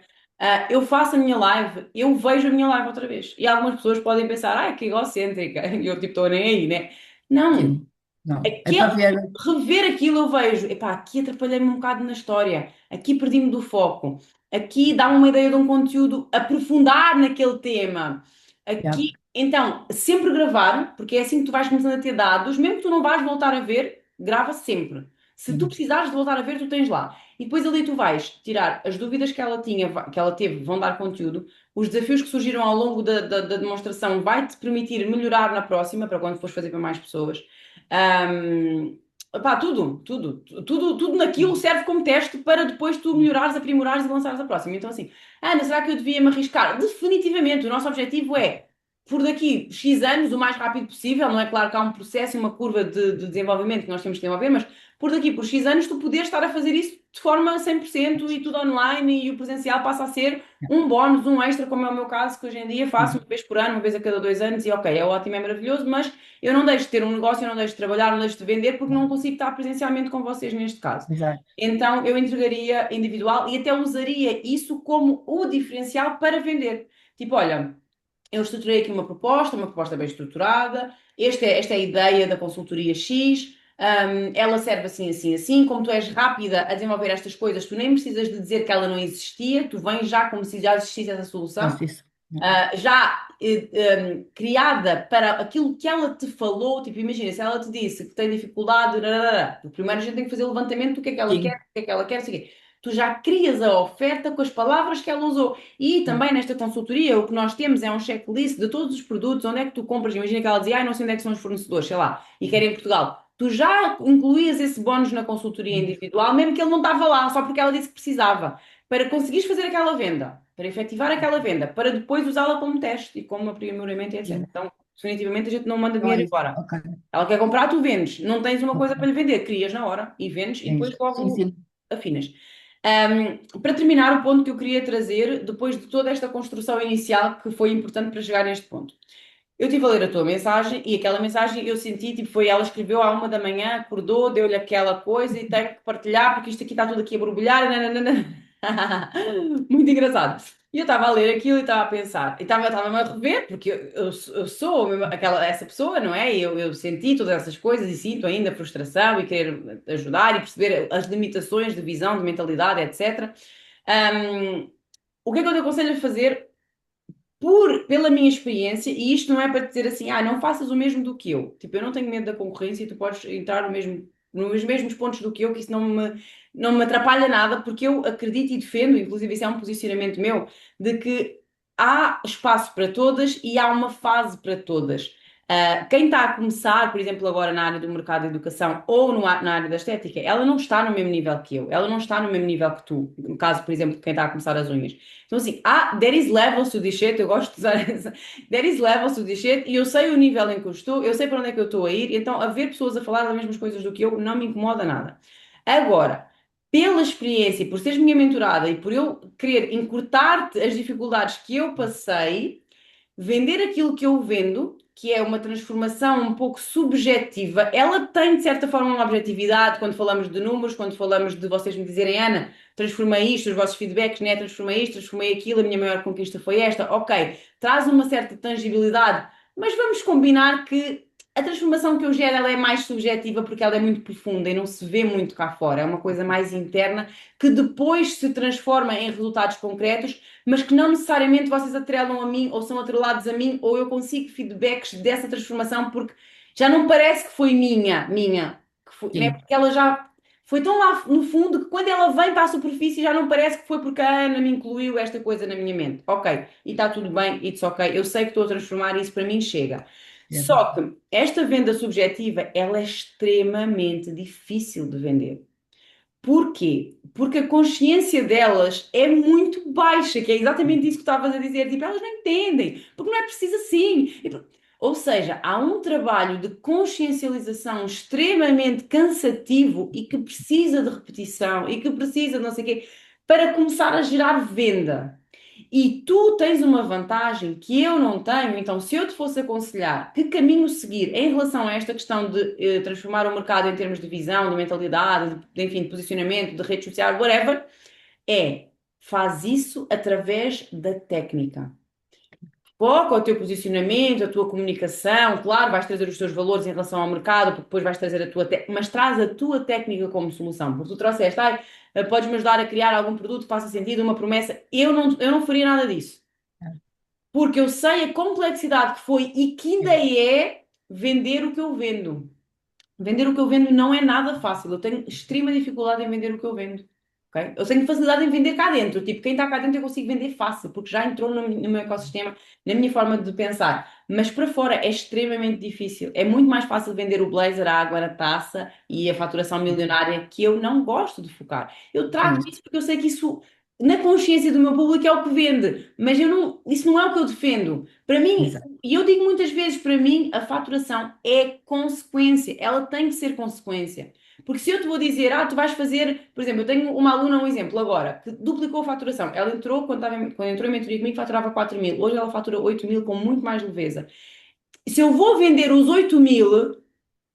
Eu faço a minha live, eu vejo a minha live outra vez. E algumas pessoas podem pensar, que egocêntrica, e eu tipo, estou nem aí, né? Não, Sim, não. É para aquele, ver. rever aquilo eu vejo, epá, aqui atrapalhei-me um bocado na história, aqui perdi-me do foco, aqui dá-me uma ideia de um conteúdo, aprofundar naquele tema, Já. aqui, então, sempre gravar, porque é assim que tu vais começando a ter dados, mesmo que tu não vais voltar a ver, grava sempre. Se tu Sim. precisares de voltar a ver, tu tens lá. E depois ali tu vais tirar as dúvidas que ela tinha, que ela teve, vão dar conteúdo, os desafios que surgiram ao longo da demonstração vai-te permitir melhorar na próxima, para quando fores fazer para mais pessoas. Ahm, tudo naquilo serve como teste para depois tu melhorares, aprimorares e lançares a próxima. Então, assim, Ana, será que eu devia me arriscar? Definitivamente, o nosso objetivo é, por daqui X anos, o mais rápido possível, não é claro que há um processo e uma curva de desenvolvimento que nós temos que desenvolver, mas por daqui por X anos tu poderes estar a fazer isso de forma 100% e tudo online e o presencial passa a ser um bónus, um extra, como é o meu caso, que hoje em dia faço uma vez por ano, uma vez a cada 2 anos e ok, é ótimo, é maravilhoso, mas eu não deixo de ter um negócio, eu não deixo de trabalhar, não deixo de vender porque não consigo estar presencialmente com vocês neste caso. Exato. Então eu entregaria individual e até usaria isso como o diferencial para vender. Tipo, olha, eu estruturei aqui uma proposta bem estruturada. Esta é a ideia da consultoria X. Ela serve assim, assim, assim. Como tu és rápida a desenvolver estas coisas, tu nem precisas de dizer que ela não existia, tu vens já como se já existisse essa solução Faço isso. já criada para aquilo que ela te falou, tipo, imagina, se ela te disse que tem dificuldade, rararara, primeiro a gente tem que fazer o levantamento do que é que ela quer, Sim. o que é que ela quer, não sei o quê. Tu já crias a oferta com as palavras que ela usou. E também nesta consultoria, o que nós temos é um checklist de todos os produtos, onde é que tu compras. Imagina que ela dizia, não sei onde é que são os fornecedores, sei lá, e quer em Portugal. Tu já incluías esse bónus na consultoria individual, mesmo que ele não estava lá, só porque ela disse que precisava para conseguires fazer aquela venda, para efetivar aquela venda, para depois usá-la como teste e como aprimoramento e etc. Sim. Então, definitivamente a gente não manda Então dinheiro é isso. embora. Ok. Ela quer comprar, tu vendes. Não tens uma coisa para Ok. lhe vender, crias na hora e vendes e É depois isso. Sim, logo sim. afinas. Para terminar, o ponto que eu queria trazer, depois de toda esta construção inicial que foi importante para chegar neste ponto. Eu estive a ler a tua mensagem e aquela mensagem eu senti, tipo, foi ela escreveu à 1 da manhã, acordou, deu-lhe aquela coisa e tem que partilhar porque isto aqui está tudo aqui a borbulhar. Nananana. Muito engraçado. E eu estava a ler aquilo e estava a pensar, e estava-me a rever, porque eu sou essa pessoa, não é? Eu senti todas essas coisas e sinto ainda frustração e querer ajudar e perceber as limitações de visão, de mentalidade, etc. Um, o que é que eu te aconselho a fazer? Pela minha experiência, e isto não é para dizer assim, não faças o mesmo do que eu. Tipo, eu não tenho medo da concorrência e tu podes entrar nos mesmos pontos do que eu, que isso não me atrapalha nada, porque eu acredito e defendo, inclusive isso é um posicionamento meu, de que há espaço para todas e há uma fase para todas. Quem está a começar, por exemplo, agora na área do mercado de educação ou na área da estética, ela não está no mesmo nível que eu, ela não está no mesmo nível que tu. No caso, por exemplo, de quem está a começar as unhas. Então, assim, there is levels to this shit, eu gosto de usar essa. There is levels to this shit, e eu sei o nível em que eu estou, eu sei para onde é que eu estou a ir, então haver pessoas a falar das mesmas coisas do que eu não me incomoda nada. Agora, pela experiência, por seres minha mentorada e por eu querer encurtar-te as dificuldades que eu passei, vender aquilo que eu vendo, que é uma transformação um pouco subjetiva, ela tem de certa forma uma objetividade quando falamos de números, quando falamos de vocês me dizerem, Ana, transformei isto, os vossos feedbacks, né? Transformei isto, transformei aquilo, a minha maior conquista foi esta. Ok, traz uma certa tangibilidade, mas vamos combinar que a transformação que eu gero ela é mais subjetiva porque ela é muito profunda e não se vê muito cá fora. É uma coisa mais interna que depois se transforma em resultados concretos, mas que não necessariamente vocês atrelam a mim ou são atrelados a mim ou eu consigo feedbacks dessa transformação porque já não parece que foi minha, que foi, né? Sim. Porque ela já. foi tão lá no fundo que quando ela vem para a superfície já não parece que foi porque a Ana me incluiu esta coisa na minha mente. Ok, e está tudo bem, it's ok. Eu sei que estou a transformar isso, para mim chega. Só Exato. que esta venda subjetiva, ela é extremamente difícil de vender. Porquê? Porque a consciência delas é muito baixa, que é exatamente isso que estavas a dizer. Tipo, elas não entendem, porque não é preciso assim. Ou seja, há um trabalho de consciencialização extremamente cansativo e que precisa de repetição e que precisa de não sei o quê, para começar a gerar venda. E tu tens uma vantagem que eu não tenho, então se eu te fosse aconselhar que caminho seguir em relação a esta questão de transformar o mercado em termos de visão, de mentalidade, enfim, de posicionamento, de rede social, whatever, é faz isso através da técnica. Foca o teu posicionamento, a tua comunicação, claro, vais trazer os teus valores em relação ao mercado, porque depois vais trazer a tua, mas traz a tua técnica como solução, porque tu trouxeste, podes-me ajudar a criar algum produto que faça sentido, uma promessa, eu não faria nada disso. Porque eu sei a complexidade que foi e que ainda é vender o que eu vendo. Vender o que eu vendo não é nada fácil. Eu tenho extrema dificuldade em vender o que eu vendo. Ok? Eu tenho facilidade em vender cá dentro. Tipo, quem está cá dentro eu consigo vender fácil, porque já entrou no meu ecossistema, na minha forma de pensar. Mas para fora é extremamente difícil. É muito mais fácil vender o blazer, a água na taça e a faturação milionária, que eu não gosto de focar. Eu trago Sim, isso porque eu sei que isso, na consciência do meu público, é o que vende. Mas eu não, isso não é o que eu defendo. Para mim, exato. e eu digo muitas vezes, para mim, a faturação é consequência, ela tem que ser consequência. Porque se eu te vou dizer, tu vais fazer, por exemplo, eu tenho uma aluna, um exemplo agora, que duplicou a faturação. Ela entrou, quando entrou em mentoria comigo, faturava 4.000. Hoje ela fatura 8.000 com muito mais leveza. Se eu vou vender os 8.000,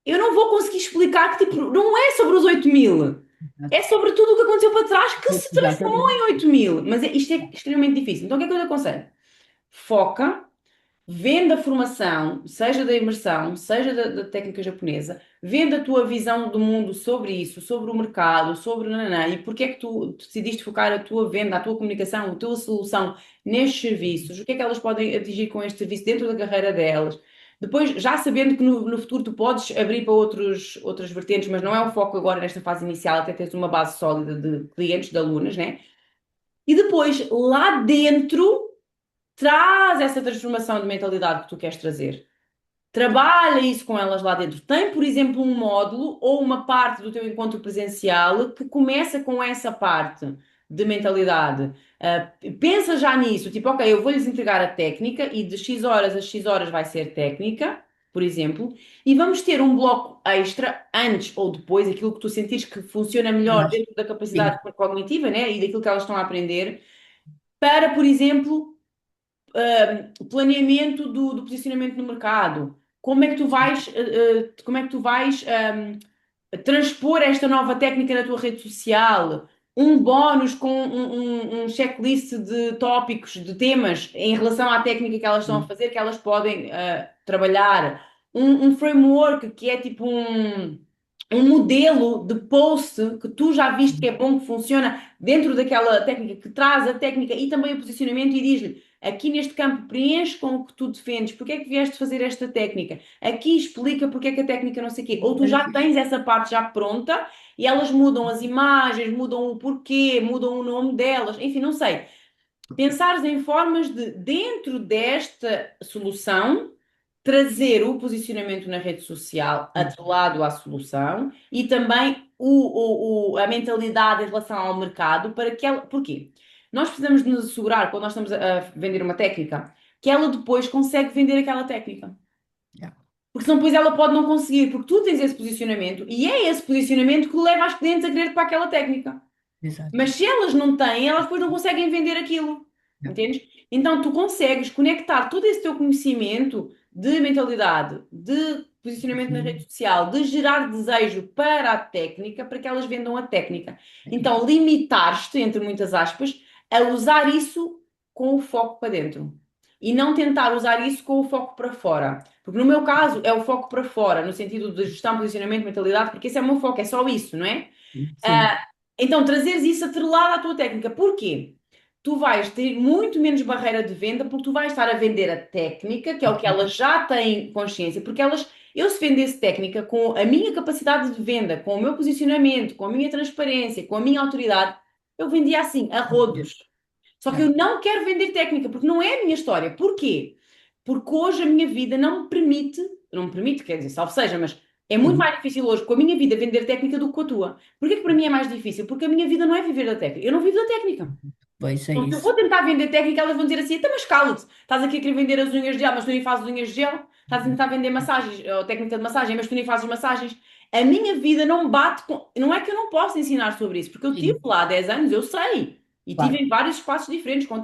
eu não vou conseguir explicar que, tipo, não é sobre os 8.000. É Exato. sobre tudo o que aconteceu para trás que se transformou Exatamente. em 8.000. Mas isto é extremamente difícil. Então o que é que eu lhe aconselho? Foca. Vende a formação, seja da imersão, seja da técnica japonesa, vende a tua visão do mundo sobre isso, sobre o mercado, sobre nananã, e porque é que tu decidiste focar a tua venda, a tua comunicação, a tua solução nestes serviços, o que é que elas podem atingir com este serviço dentro da carreira delas. Depois, já sabendo que no futuro tu podes abrir para outras vertentes, mas não é o foco agora nesta fase inicial, até teres uma base sólida de clientes, de alunas, né? E depois, lá dentro, traz essa transformação de mentalidade que tu queres trazer. Trabalha isso com elas lá dentro. Tem, por exemplo, um módulo ou uma parte do teu encontro presencial que começa com essa parte de mentalidade. Pensa já nisso, tipo, ok, eu vou-lhes entregar a técnica e de X horas a X horas vai ser técnica, por exemplo, e vamos ter um bloco extra antes ou depois, aquilo que tu sentires que funciona melhor Mas, dentro da capacidade sim, cognitiva, né, e daquilo que elas estão a aprender, para, por exemplo, planeamento do posicionamento no mercado. Como é que tu vais transpor esta nova técnica na tua rede social? Um bónus com um checklist de tópicos, de temas em relação à técnica que elas estão a sim, fazer, que elas podem trabalhar. Um framework que é tipo um modelo de post que tu já viste que é bom, que funciona dentro daquela técnica, que traz a técnica e também o posicionamento e diz-lhe, aqui neste campo preenche com o que tu defendes, porque é que vieste fazer esta técnica? Aqui explica porque é que a técnica não sei o quê. Ou tu já tens essa parte já pronta e elas mudam as imagens, mudam o porquê, mudam o nome delas, enfim, não sei. Pensares em formas de, dentro desta solução, trazer o posicionamento na rede social sim, atrelado à solução e também a mentalidade em relação ao mercado para que ela. Porquê? Nós precisamos de nos assegurar, quando nós estamos a vender uma técnica, que ela depois consegue vender aquela técnica. yeah, Porque senão depois ela pode não conseguir, porque tu tens esse posicionamento e é esse posicionamento que leva as clientes a querer para aquela técnica. exato. Mas se elas não têm, elas depois não conseguem vender aquilo. Yeah. Entendes? Então tu consegues conectar todo esse teu conhecimento de mentalidade, de posicionamento na rede Sim, social, de gerar desejo para a técnica, para que elas vendam a técnica. técnica. Então limitar-te, entre muitas aspas, a usar isso com o foco para dentro. E não tentar usar isso com o foco para fora. Porque no meu caso é o foco para fora, no sentido de gestão, posicionamento, mentalidade, porque esse é o meu foco, é só isso, não é? Sim, Então, trazeres isso atrelado à tua técnica. Porquê? tu vais ter muito menos barreira de venda porque tu vais estar a vender a técnica, que é o que elas já têm consciência, porque eu se vendesse técnica com a minha capacidade de venda, com o meu posicionamento, com a minha transparência, com a minha autoridade, eu vendia assim, a rodos. Só que eu É. não quero vender técnica, porque não é a minha história. Porquê? Porque hoje a minha vida não me permite, não me permite, quer dizer, salvo seja, mas é muito Uhum. mais difícil hoje com a minha vida vender técnica do que com a tua. Porquê que para mim é mais difícil? Porque a minha vida não é viver da técnica. Eu não vivo da técnica. Pois é Então, se eu vou isso. tentar vender técnica, elas vão dizer assim: então, mas cala-te, estás aqui a querer vender as unhas de gel, mas tu nem fazes unhas de gel. Estás a tentar vender massagens, ou técnica de massagem, mas tu nem fazes massagens. A minha vida não bate com. Não é que eu não possa ensinar sobre isso, porque eu tive Sim, lá há 10 anos, eu sei. E tive claro. em vários espaços diferentes, com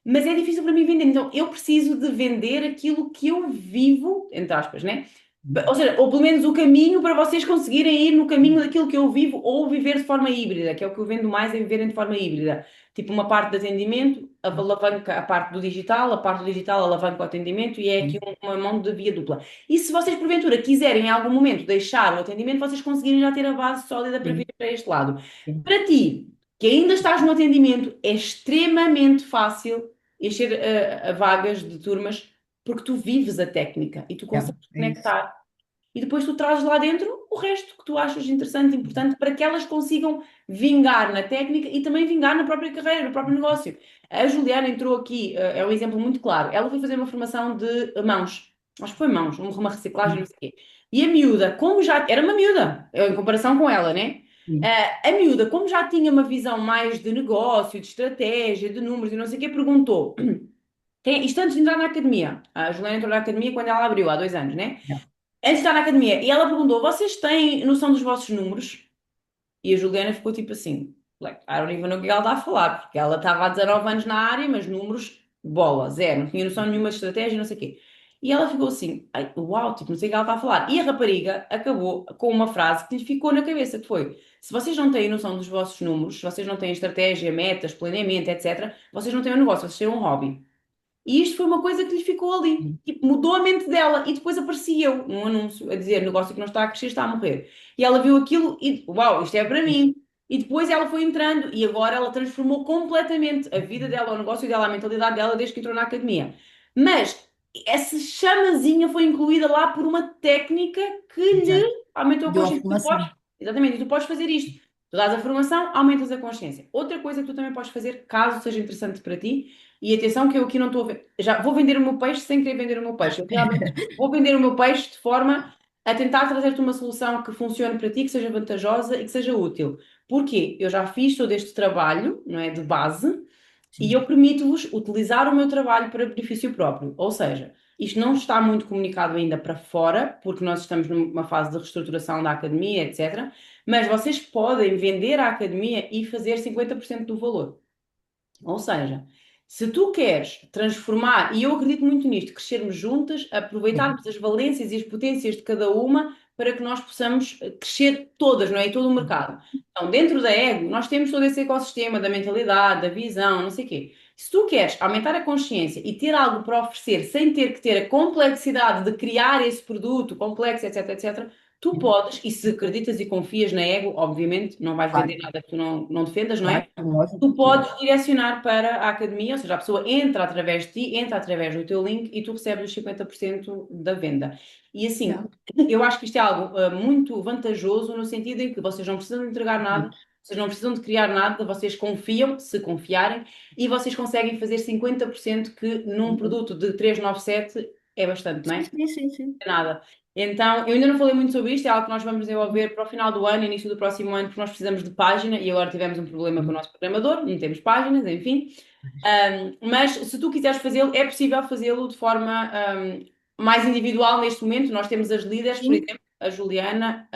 mas é difícil para mim vender. Então, eu preciso de vender aquilo que eu vivo, entre aspas, né? Ou seja, ou pelo menos o caminho para vocês conseguirem ir no caminho daquilo que eu vivo ou viver de forma híbrida, que é o que eu vendo mais, é viverem de forma híbrida. Tipo, uma parte de atendimento, alavanca a parte do digital, a parte do digital alavanca o atendimento e é aqui Sim, uma mão de via dupla. E se vocês, porventura, quiserem em algum momento deixar o atendimento, vocês conseguirem já ter a base sólida para vir sim, para este lado. sim. Para ti, que ainda estás no atendimento, é extremamente fácil encher a vagas de turmas porque tu vives a técnica e tu É, consegues é isso. conectar. E depois tu trazes lá dentro o resto que tu achas interessante e importante para que elas consigam vingar na técnica e também vingar na própria carreira, no próprio negócio. A Juliana entrou aqui, é um exemplo muito claro. Ela foi fazer uma formação de mãos. Acho que foi mãos, uma reciclagem, não sei o quê. E a miúda, como já era uma miúda, em comparação com ela, né? Sim. A miúda, como já tinha uma visão mais de negócio, de estratégia, de números e não sei o quê, perguntou. Isto antes de entrar na academia. A Juliana entrou na academia quando ela abriu, há 2 anos, né? É. Antes de estar na academia. E ela perguntou: vocês têm noção dos vossos números? E a Juliana ficou tipo assim: like, I don't even know o que ela está a falar, porque ela estava há 19 anos na área, mas números, bola, zero, não tinha noção nenhuma de estratégia, não sei o quê. E ela ficou assim: ai, uau, tipo, não sei o que ela está a falar. E a rapariga acabou com uma frase que lhe ficou na cabeça, que foi: se vocês não têm noção dos vossos números, se vocês não têm estratégia, metas, planeamento, etc., vocês não têm um negócio, vocês têm um hobby. E isto foi uma coisa que lhe ficou ali. Sim. Tipo, mudou a mente dela. E depois aparecia eu, um anúncio a dizer negócio que não está a crescer, está a morrer. E ela viu aquilo e, uau, isto é para mim. E depois ela foi entrando e agora ela transformou completamente a vida dela, o negócio dela, a mentalidade dela desde que entrou na academia. Mas essa chamazinha foi incluída lá por uma técnica que lhe Exato. aumentou a Deu a consciência. Tu podes, formação. exatamente, e tu podes fazer isto. Tu dás a formação, aumentas a consciência. Outra coisa que tu também podes fazer, caso seja interessante para ti, e atenção que eu aqui não estou a ver. Já vou vender o meu peixe sem querer vender o meu peixe. Eu realmente vou vender o meu peixe de forma a tentar trazer-te uma solução que funcione para ti, que seja vantajosa e que seja útil. Porquê? Eu já fiz todo este trabalho, não é, de base, e Sim. eu permito-vos utilizar o meu trabalho para benefício próprio. Ou seja, isto não está muito comunicado ainda para fora, porque nós estamos numa fase de reestruturação da academia, etc. Mas vocês podem vender a academia e fazer 50% do valor. Ou seja, se tu queres transformar, e eu acredito muito nisto, crescermos juntas, Sim. aproveitarmos as valências e as potências de cada uma para que nós possamos crescer todas, não é? Em todo o mercado. Então, dentro da Ego, nós temos todo esse ecossistema da mentalidade, da visão, não sei o quê. Se tu queres aumentar a consciência e ter algo para oferecer sem ter que ter a complexidade de criar esse produto complexo, etc, etc, tu podes, e se acreditas e confias na Ego, obviamente, não vais vender Claro, nada que tu não defendas, não é? claro, lógico. Tu Sim. podes direcionar para a academia, ou seja, a pessoa entra através de ti, entra através do teu link e tu recebes os 50% da venda. E assim, Yeah. eu acho que isto é algo muito vantajoso no sentido em que vocês não precisam de entregar nada, vocês não precisam de criar nada, vocês confiam, se confiarem, e vocês conseguem fazer 50% que num produto de 397 é bastante, não Sim, é? sim, sim, sim. Nada. Então, eu ainda não falei muito sobre isto, é algo que nós vamos desenvolver para o final do ano, início do próximo ano, porque nós precisamos de página e agora tivemos um problema com o Sim. nosso programador, não temos páginas, enfim. Mas se tu quiseres fazê-lo, é possível fazê-lo de forma mais individual neste momento. Nós temos as líderes, por Sim, exemplo, a Juliana,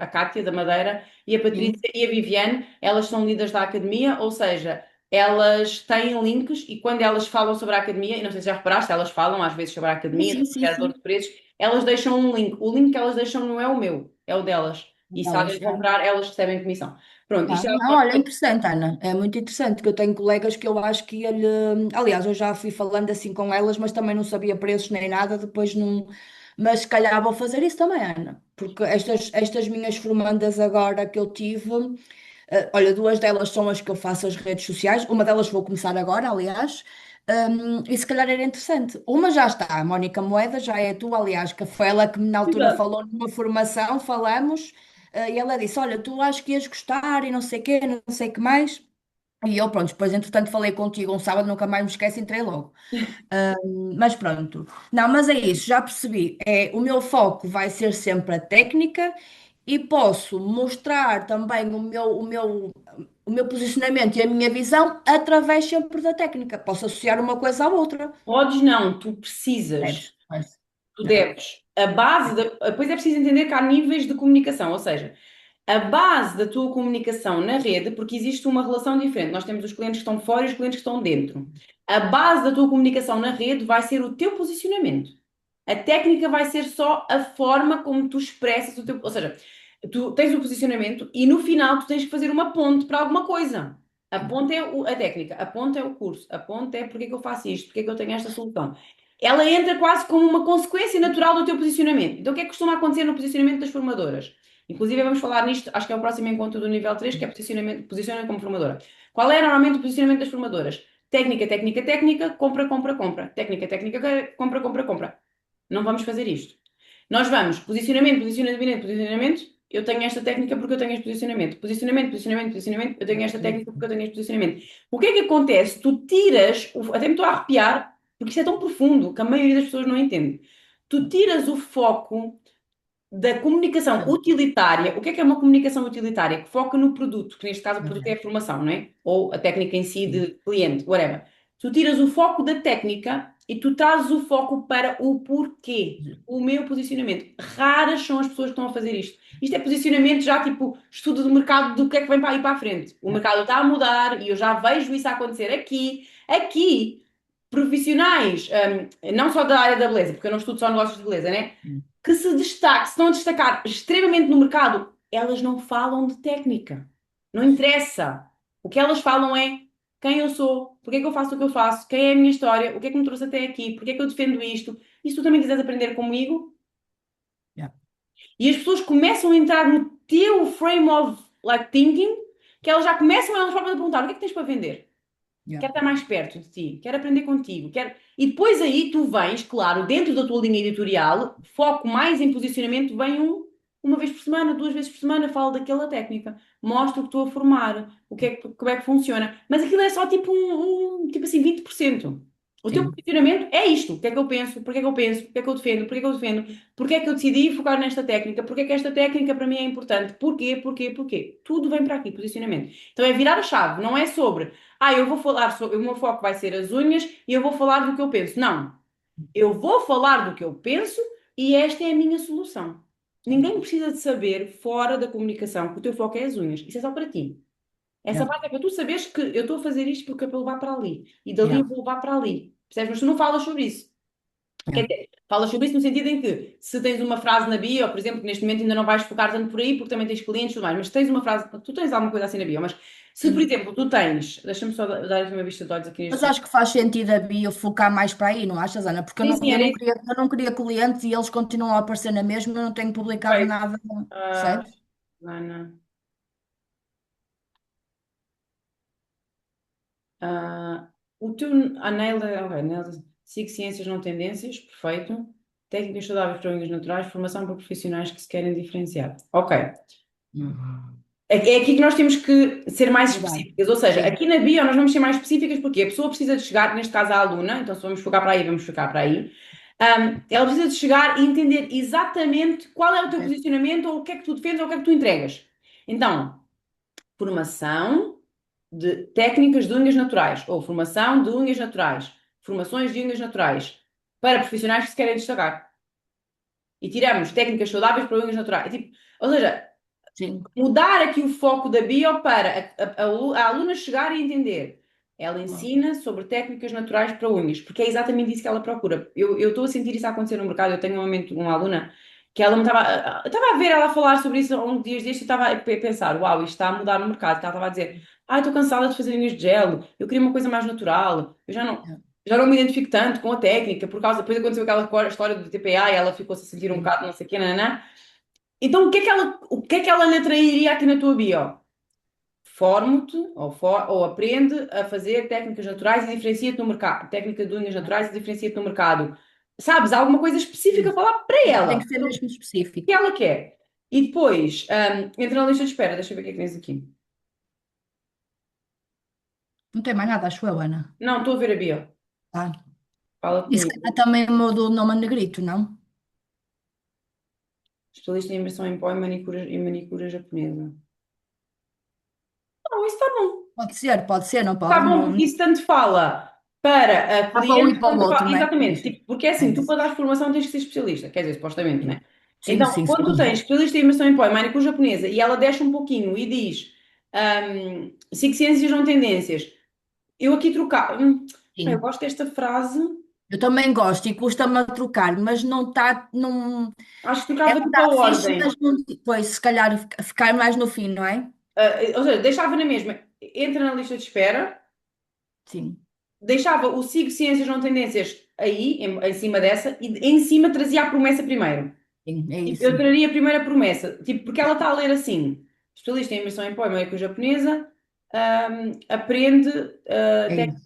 a Cátia da Madeira e a sim. Patrícia e a Viviane, elas são líderes da academia, ou seja, elas têm links e quando elas falam sobre a academia, e não sei se já reparaste, elas falam às vezes sobre a Sim, academia, sim, sobre o sim, gerador sim. de preços, elas deixam um link. O link que elas deixam não é o meu, é o delas. E se Elas, alguém comprar, elas recebem comissão. Pronto, isto ah, é algo que não, nós olha, interessante, Ana. É muito interessante que eu tenho colegas que eu acho que ele. Aliás, eu já fui falando assim com elas, mas também não sabia preços nem nada, depois não. Mas se calhar vou fazer isso também, Ana. Porque estas minhas formandas agora que eu tive. Olha, duas delas são as que eu faço as redes sociais, uma delas vou começar agora, aliás, e se calhar era interessante. Uma já está, a Mónica Moeda já é tu, aliás, que foi ela que na altura Exato. falou numa formação, falamos, e ela disse: Olha, tu acho que ias gostar e não sei o quê, não sei o que mais. E eu, pronto, depois entretanto falei contigo um sábado, nunca mais me esqueço, entrei logo. Mas pronto, não, mas é isso, já percebi. O meu foco vai ser sempre a técnica e posso mostrar também o meu posicionamento e a minha visão através sempre da técnica. Posso associar uma coisa à outra. Podes não, tu precisas. Percebes? Mas, Tu yeah, deves. A base Depois é preciso entender que há níveis de comunicação, ou seja, a base da tua comunicação na rede, porque existe uma relação diferente. Nós temos os clientes que estão fora e os clientes que estão dentro. A base da tua comunicação na rede vai ser o teu posicionamento. A técnica vai ser só a forma como tu expressas o teu. Ou seja, tu tens o posicionamento e no final tu tens que fazer uma ponte para alguma coisa. A ponte é a técnica, a ponte é o curso, a ponte é porque é que eu faço isto, porque é que eu tenho esta solução. Ela entra quase como uma consequência natural do teu posicionamento. Então, o que é que costuma acontecer no posicionamento das formadoras? Inclusive, vamos falar nisto, acho que é o próximo encontro do nível 3 que é posicionamento como formadora. Qual é normalmente o posicionamento das formadoras? Técnica, técnica, técnica, compra, compra, compra. Técnica, técnica, compra, compra, compra. Não vamos fazer isto. Nós vamos posicionamento, posicionamento, posicionamento. Eu tenho esta técnica porque eu tenho este posicionamento. Posicionamento, posicionamento, posicionamento. Eu tenho esta técnica porque eu tenho este posicionamento. O que é que acontece? Tu tiras, até me estou a arrepiar, porque isto é tão profundo que a maioria das pessoas não entende. Tu tiras o foco da comunicação utilitária. O que é uma comunicação utilitária? Que foca no produto, que neste caso o produto é a formação, não é? Ou a técnica em si de cliente, whatever. Tu tiras o foco da técnica e tu trazes o foco para o porquê. O meu posicionamento. Raras são as pessoas que estão a fazer isto. Isto é posicionamento já tipo estudo do mercado do que é que vem para aí para a frente. O mercado está a mudar e eu já vejo isso a acontecer aqui. Aqui, profissionais, não só da área da beleza, porque eu não estudo só negócios de beleza, né? Que se destaque, se não destacar extremamente no mercado, elas não falam de técnica. Não interessa. O que elas falam é quem eu sou, porque é que eu faço o que eu faço, quem é a minha história, o que é que me trouxe até aqui, porque é que eu defendo isto. E se tu também quiseres aprender comigo, yeah, e as pessoas começam a entrar no teu frame of like thinking, que elas já começam elas próprias a perguntar o que é que tens para vender? yeah, Quero estar mais perto de ti, quero aprender contigo, quero... E depois aí tu vens, claro, dentro da tua linha editorial, foco mais em posicionamento, vem uma vez por semana, duas vezes por semana, falo daquela técnica, mostro o que estou a formar, como é que funciona, mas aquilo é só tipo tipo assim, 20%. O teu sim, posicionamento é isto, o que é que eu penso, porque é que eu penso, porque é que eu defendo, porque é que eu defendo, porque é que eu decidi focar nesta técnica, porque é que esta técnica para mim é importante, porquê, tudo vem para aqui, posicionamento. Então é virar a chave, não é sobre eu vou falar sobre, o meu foco vai ser as unhas e eu vou falar do que eu penso. Não, eu vou falar do que eu penso e esta é a minha solução. Ninguém precisa de saber fora da comunicação que o teu foco é as unhas. Isso é só para ti. Essa yeah, parte é para tu saberes que eu estou a fazer isto porque é para levar para ali e dali yeah, eu vou levar para ali. Percebes? Mas tu não falas sobre isso. yeah, Quer dizer, falas sobre isso no sentido em que, se tens uma frase na bio, por exemplo, que neste momento ainda não vais focar tanto por aí, porque também tens clientes e tudo mais, mas se tens uma frase, tu tens alguma coisa assim na bio, mas se, por sim. exemplo, tu tens, deixa-me só dar aqui uma vista de olhos aqui Mas neste. acho que faz sentido a Bia focar mais para aí, não achas, Ana? Porque eu Sim, não, sim, eu era não isso. queria, eu não queria clientes e eles continuam a aparecer na mesma, eu não tenho publicado Perfeito. nada, Ah, percebes? Ana, o teu anel, ok, anel, sigo ciências, não tendências, perfeito. Técnicas saudáveis para unhas naturais, formação para profissionais que se querem diferenciar. Ok. Uhum. É aqui que nós temos que ser mais Mudar. específicas, ou seja, Sim, aqui na bio nós vamos ser mais específicas porque a pessoa precisa de chegar, neste caso a aluna, então se vamos focar para aí, vamos focar para aí, ela precisa de chegar e entender exatamente qual é o teu ok. posicionamento ou o que é que tu defendes ou o que é que tu entregas. Então, formação de técnicas de unhas naturais ou formação de unhas naturais, formações de unhas naturais para profissionais que se querem destacar. E tiramos técnicas saudáveis para unhas naturais. Tipo, ou seja, Sim, mudar aqui o foco da bio para a aluna chegar e entender. Ela ensina sobre técnicas naturais para unhas, porque é exatamente isso que ela procura. Eu estou a sentir isso a acontecer no mercado. Eu tenho um momento, uma aluna que ela me estava a ver ela falar sobre isso há uns dias destes e estava a pensar, uau, isto está a mudar no mercado. Que ela estava a dizer, estou cansada de fazer unhas de gel, eu queria uma coisa mais natural, eu yeah, já não me identifico tanto com a técnica, por causa, depois aconteceu aquela história do TPA e ela ficou-se a sentir um sim, bocado, não sei o quê, nananã. Então, o que é que ela lhe atrairia aqui na tua bio? formo-te ou aprende a fazer técnicas naturais e diferencia-te no mercado. Técnica de unhas naturais e diferencia-te no mercado. Sabes, alguma coisa específica para lá para Tem ela, que ser mesmo o que específico. ela quer. E depois, entra na lista de espera, deixa eu ver o que é que tens aqui. Não tem mais nada, acho eu, Ana. Não, estou a ver a bio. Tá. Fala E se calhar comigo. também muda o nome a negrito, não? Especialista em imersão em pó e manicura japonesa. Não, isso está bom. Pode ser, não Está pode? bom, Não, porque isso tanto fala para a dá para um e cliente, para o tanto outro, fala. não é? É Exatamente, isso. tipo, porque é É assim, tu isso. para dar formação tens que ser especialista, quer dizer, supostamente, não é? Sim, Então, sim, quando tu sim. tens especialista em imersão em pó e manicure japonesa e ela deixa um pouquinho e diz SIC Ciências não tendências, eu aqui trocar. Eu Sim. gosto desta frase, Eu também gosto e custa-me a trocar, mas não está, não, acho que ela trocava tipo está a fixe, ordem. mas não, pois, se calhar ficar mais no fim, não é? Ou seja, deixava na mesma, entra na lista de espera, Sim, deixava o SIG Ciências não tendências aí, em cima dessa, e em cima trazia a promessa primeiro. sim, é Tipo, isso. eu traria a primeira promessa, tipo, porque ela está a ler assim, especialista em imersão em poema e japonesa, aprende, É isso.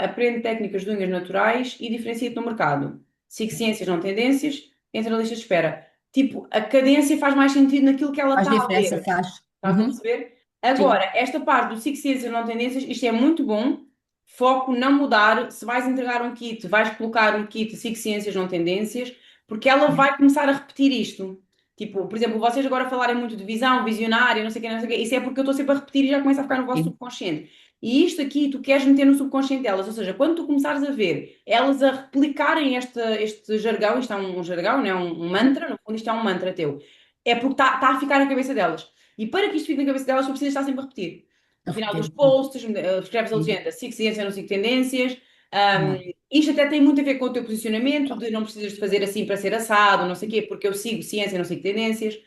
aprende técnicas de unhas naturais e diferencia-te no mercado. Siga ciências, não tendências, entra na lista de espera. Tipo, a cadência faz mais sentido naquilo que ela Faz está a diferença, ler. faz. Estás a Uhum. perceber? Sim, Agora, esta parte do Siga ciências, não tendências, isto é muito bom. Foco não mudar. Se vais entregar um kit, vais colocar no kit Siga ciências, não tendências, porque ela sim, vai começar a repetir isto. Tipo, por exemplo, vocês agora falarem muito de visão, visionária, não sei o que, não sei o quê. Isso é porque eu estou sempre a repetir e já começa a ficar no vosso sim. subconsciente. E isto aqui tu queres meter no subconsciente delas, ou seja, quando tu começares a ver elas a replicarem este jargão, isto é um jargão, não é um mantra, no fundo isto é um mantra teu, é porque está a ficar na cabeça delas. E para que isto fique na cabeça delas, tu precisas estar sempre a repetir. A No final dos repetir. posts, escreves a Sim, legenda, sigo ciência, não sigo tendências. yeah. Isto até tem muito a ver com o teu posicionamento, de não precisas de fazer assim para ser assado, não sei o quê, porque eu sigo ciência, não sigo tendências.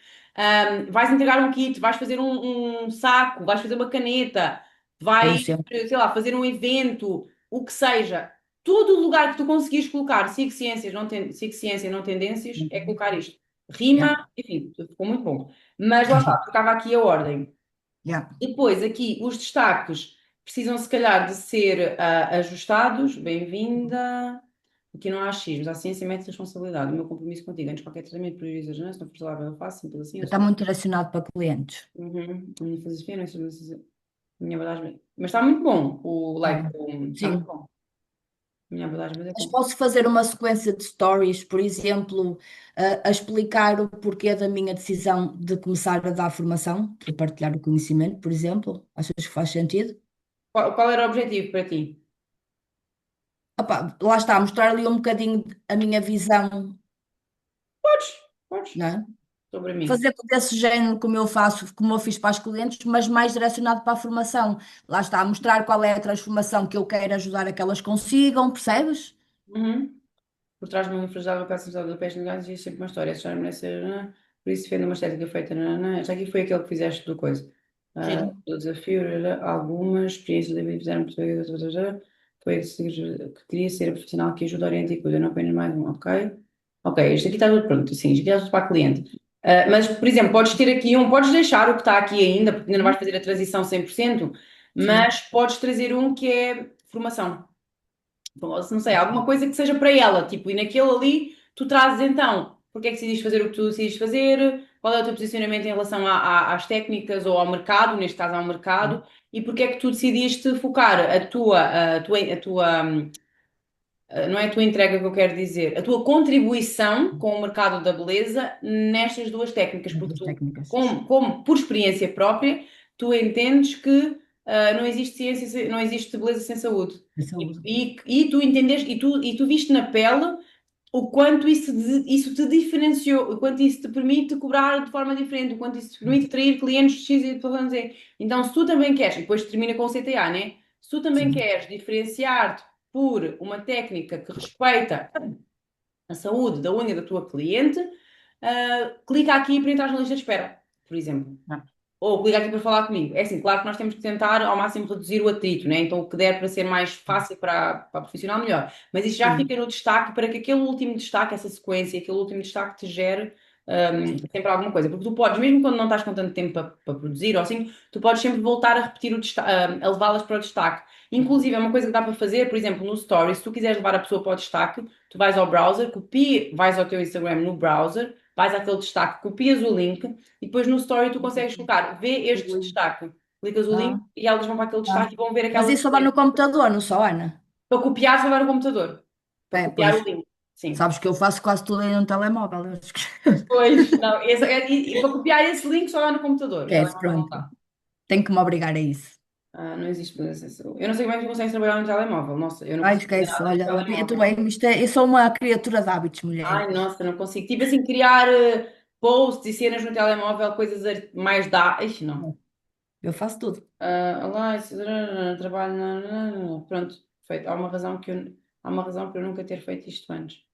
Vais entregar um kit, vais fazer um saco, vais fazer uma caneta, É vais, isso. É. sei lá, fazer um evento, o que seja. Todo lugar que tu conseguires colocar sigo ciência, não tendências, é colocar isto. Yeah. Rima, enfim, ficou muito bom. Mas lá está, trocava aqui a ordem. Yeah. Depois, aqui, os destaques precisam, se calhar, de ser ajustados. Bem-vinda. Aqui não há achismos, há ciência, método e responsabilidade. O meu compromisso contigo, antes de qualquer tratamento, prioriza as se não for saudável, eu faço, simples assim, eu Está sou. muito direcionado para clientes. Minha filosofia, não é sobre minha abordagem. Mas está muito bom, Tá. está muito Sim. bom. Minha abordagem, mas é Mas bom. posso fazer uma sequência de stories, por exemplo, a explicar o porquê da minha decisão de começar a dar formação e partilhar o conhecimento, por exemplo. Achas que faz sentido? Qual era o objetivo para ti? Opa, lá está, mostrar ali um bocadinho a minha visão, Podes, podes, não é? sobre mim. Fazer desse género como eu faço, como eu fiz para os clientes, mas mais direcionado para a formação. Lá está, mostrar qual é a transformação que eu quero ajudar a que elas consigam, percebes? Uhum. Por trás de uma infrajável peça de pés negados existe sempre uma história. Essa história merece ser, por isso defende uma estética feita. Esta aqui foi aquele que fizeste do coisa. Sim, Do desafio, algumas experiências da vida fizeram perceber foi que queria ser a profissional que ajuda, orienta e cuida, não apenas mais um, ok? Ok, este aqui está tudo pronto, sim, isto aqui é tudo para a cliente. Mas, por exemplo, podes ter aqui podes deixar o que está aqui ainda, porque ainda não vais fazer a transição 100%, sim. mas podes trazer um que é formação. Não sei, alguma coisa que seja para ela, tipo, e naquele ali tu trazes então, porque é que decidiste fazer o que tu decidiste fazer, qual é o teu posicionamento em relação às técnicas ou ao mercado, neste caso ao mercado, e porque é que tu decidiste focar não é a tua entrega que eu quero dizer, a tua contribuição com o mercado da beleza nestas duas técnicas, As porque duas tu, técnicas. como por experiência própria, tu entendes que não existe ciência, não existe beleza sem saúde. De saúde. E tu entendeste, e tu viste na pele o quanto isso te diferenciou, o quanto isso te permite cobrar de forma diferente, o quanto isso te permite atrair clientes X e Y. Então, se tu também queres, e depois termina com o CTA, né? Se tu também Sim. queres diferenciar-te por uma técnica que respeita a saúde da unha da tua cliente, clica aqui para entrar na lista de espera, por exemplo. Ah, Ou clica aqui para falar comigo. É assim, claro que nós temos que tentar ao máximo reduzir o atrito, né? Então, o que der para ser mais fácil para a profissional, melhor. Mas isso já sim. fica no destaque para que aquele último destaque, essa sequência, aquele último destaque te gere. sempre alguma coisa. Porque tu podes, mesmo quando não estás com tanto tempo para produzir ou assim, tu podes sempre voltar a repetir a levá-las para o destaque. Inclusive, é uma coisa que dá para fazer, por exemplo, no Story, se tu quiseres levar a pessoa para o destaque, tu vais ao browser, vais ao teu Instagram no browser, vais àquele destaque, copias o link e depois no Story tu consegues colocar, vê este destaque. Clicas o link Ah, e elas vão para aquele ah. destaque e vão ver Mas aquela isso só dá no computador, não só, Ana? para copiar só vai no computador. Para É, copiar o pois. link. Sim. Sabes que eu faço quase tudo aí no telemóvel. Eu Pois, não. E para copiar esse link só vai no computador. O esquece, telemóvel não pronto. dá. Tenho que me obrigar a isso. Não existe acesso. Eu não sei como é que tu consegues trabalhar no telemóvel. Nossa, eu não Ai, consigo fazer esquece. nada no Olha, eu estou telemóvel. bem. Eu sou uma criatura de hábitos, mulher. Ai, nossa, não consigo. Tipo assim, criar posts e cenas no telemóvel, coisas mais da. Ixi, não. Eu faço tudo. Olá, trabalho. Pronto, feito. Há uma razão para eu nunca ter feito isto antes.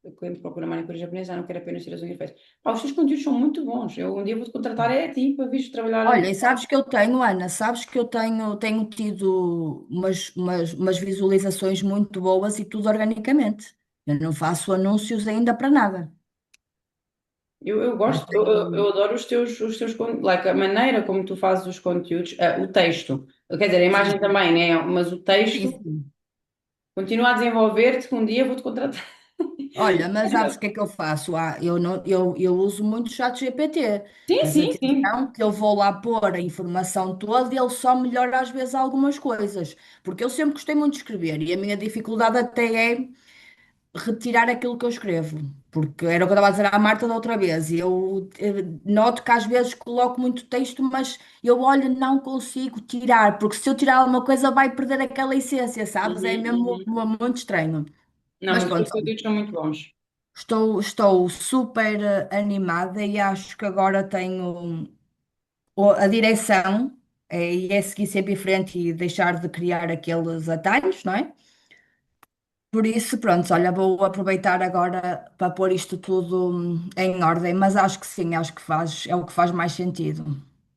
O cliente procura manicure japonesa, já não quer apenas ter as unhas feitas. Pá, os teus conteúdos são muito bons. Eu um dia vou-te contratar é a ti para vires trabalhar. Olha, e sabes que eu tenho, Ana, sabes que eu tenho tido umas visualizações muito boas e tudo organicamente. Eu não faço anúncios ainda para nada. Eu Mas gosto, eu tenho. adoro like, a maneira como tu fazes os conteúdos, o texto. Quer dizer, a Sim, imagem também, né? Mas o sim, texto, sim. continua a desenvolver-te, que um dia vou-te contratar. Olha, mas sabes o que é que eu faço? Eu, não, eu uso muito o chat GPT, Sim, mas sim, sim. atenção que eu vou lá pôr a informação toda e ele só melhora às vezes algumas coisas, porque eu sempre gostei muito de escrever e a minha dificuldade até é retirar aquilo que eu escrevo, porque era o que eu estava a dizer à Marta da outra vez, e eu noto que às vezes coloco muito texto, mas eu olho, não consigo tirar, porque se eu tirar alguma coisa vai perder aquela essência, sabes? É Uhum, mesmo uhum. muito estranho. Não, Mas mas os teus pronto, conteúdos são muito bons. estou super animada e acho que agora tenho a direção e é seguir sempre em frente e deixar de criar aqueles atalhos, não é? Por isso, pronto, olha, vou aproveitar agora para pôr isto tudo em ordem, mas acho que sim, acho que é o que faz mais sentido.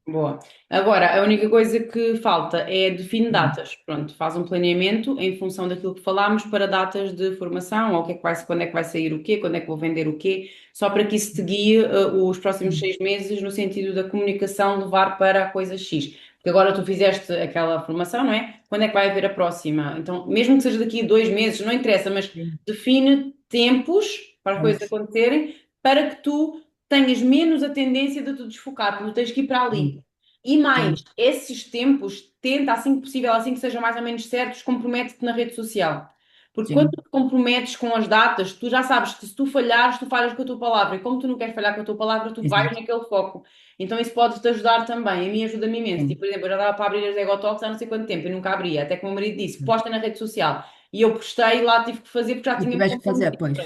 Boa. Agora, a única coisa que falta é definir Hum. datas. Pronto, faz um planeamento em função daquilo que falámos para datas de formação, ou o que é que quando é que vai sair o quê, quando é que vou vender o quê, só para que isso te guie os próximos Sim, 6 meses no sentido da comunicação levar para a coisa X. Porque agora tu fizeste aquela formação, não é? Quando é que vai haver a próxima? Então, mesmo que seja daqui a 2 meses, não interessa, mas sim, define tempos para as é coisas isso. acontecerem para que tu tenhas menos a tendência de te desfocar, porque tu tens que ir para ali. Sim, E mais, sim, esses tempos, tenta, assim que possível, assim que sejam mais ou menos certos, compromete-te na rede social. Porque quando sim, tu te comprometes com as datas, tu já sabes que se tu falhares, tu falhas com a tua palavra. E como tu não queres falhar com a tua palavra, tu vais exato. naquele foco. Então isso pode-te ajudar também. A mim ajuda-me imenso. Tipo, Sim. por exemplo, eu já dava para abrir as Egotalks há não sei quanto tempo e nunca abria. Até que o meu marido disse, posta na rede social. E eu postei e lá tive que fazer porque já E tinha-me tiveste que fazer, comprometido. pois.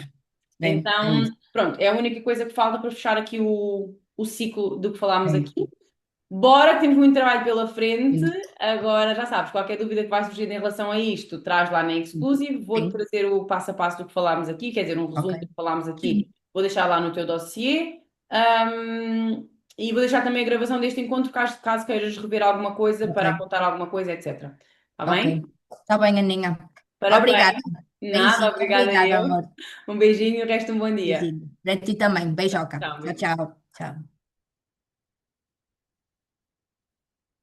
É Então, isso. pronto, é a única coisa que falta para fechar aqui o ciclo do que falámos É aqui. isso. Bora, que temos muito trabalho pela frente. Sim, Agora já sabes, qualquer dúvida que vai surgir em relação a isto, traz lá na Exclusive. Vou-te sim, trazer o passo a passo do que falámos aqui, quer dizer, um ok. resumo do que falámos aqui. Sim, Vou deixar lá no teu dossiê. E vou deixar também a gravação deste encontro, caso queiras rever alguma coisa, para ok, apontar alguma coisa, etc. Está ok. bem? Está bem, Aninha. Obrigada. Parabéns. Nada, Beijinho, obrigada obrigada, eu. amor. Um beijinho e o resto um bom dia. Beijinho. Para ti também. Beijoca. Tchau, Tchau, beijinho. tchau. Tchau.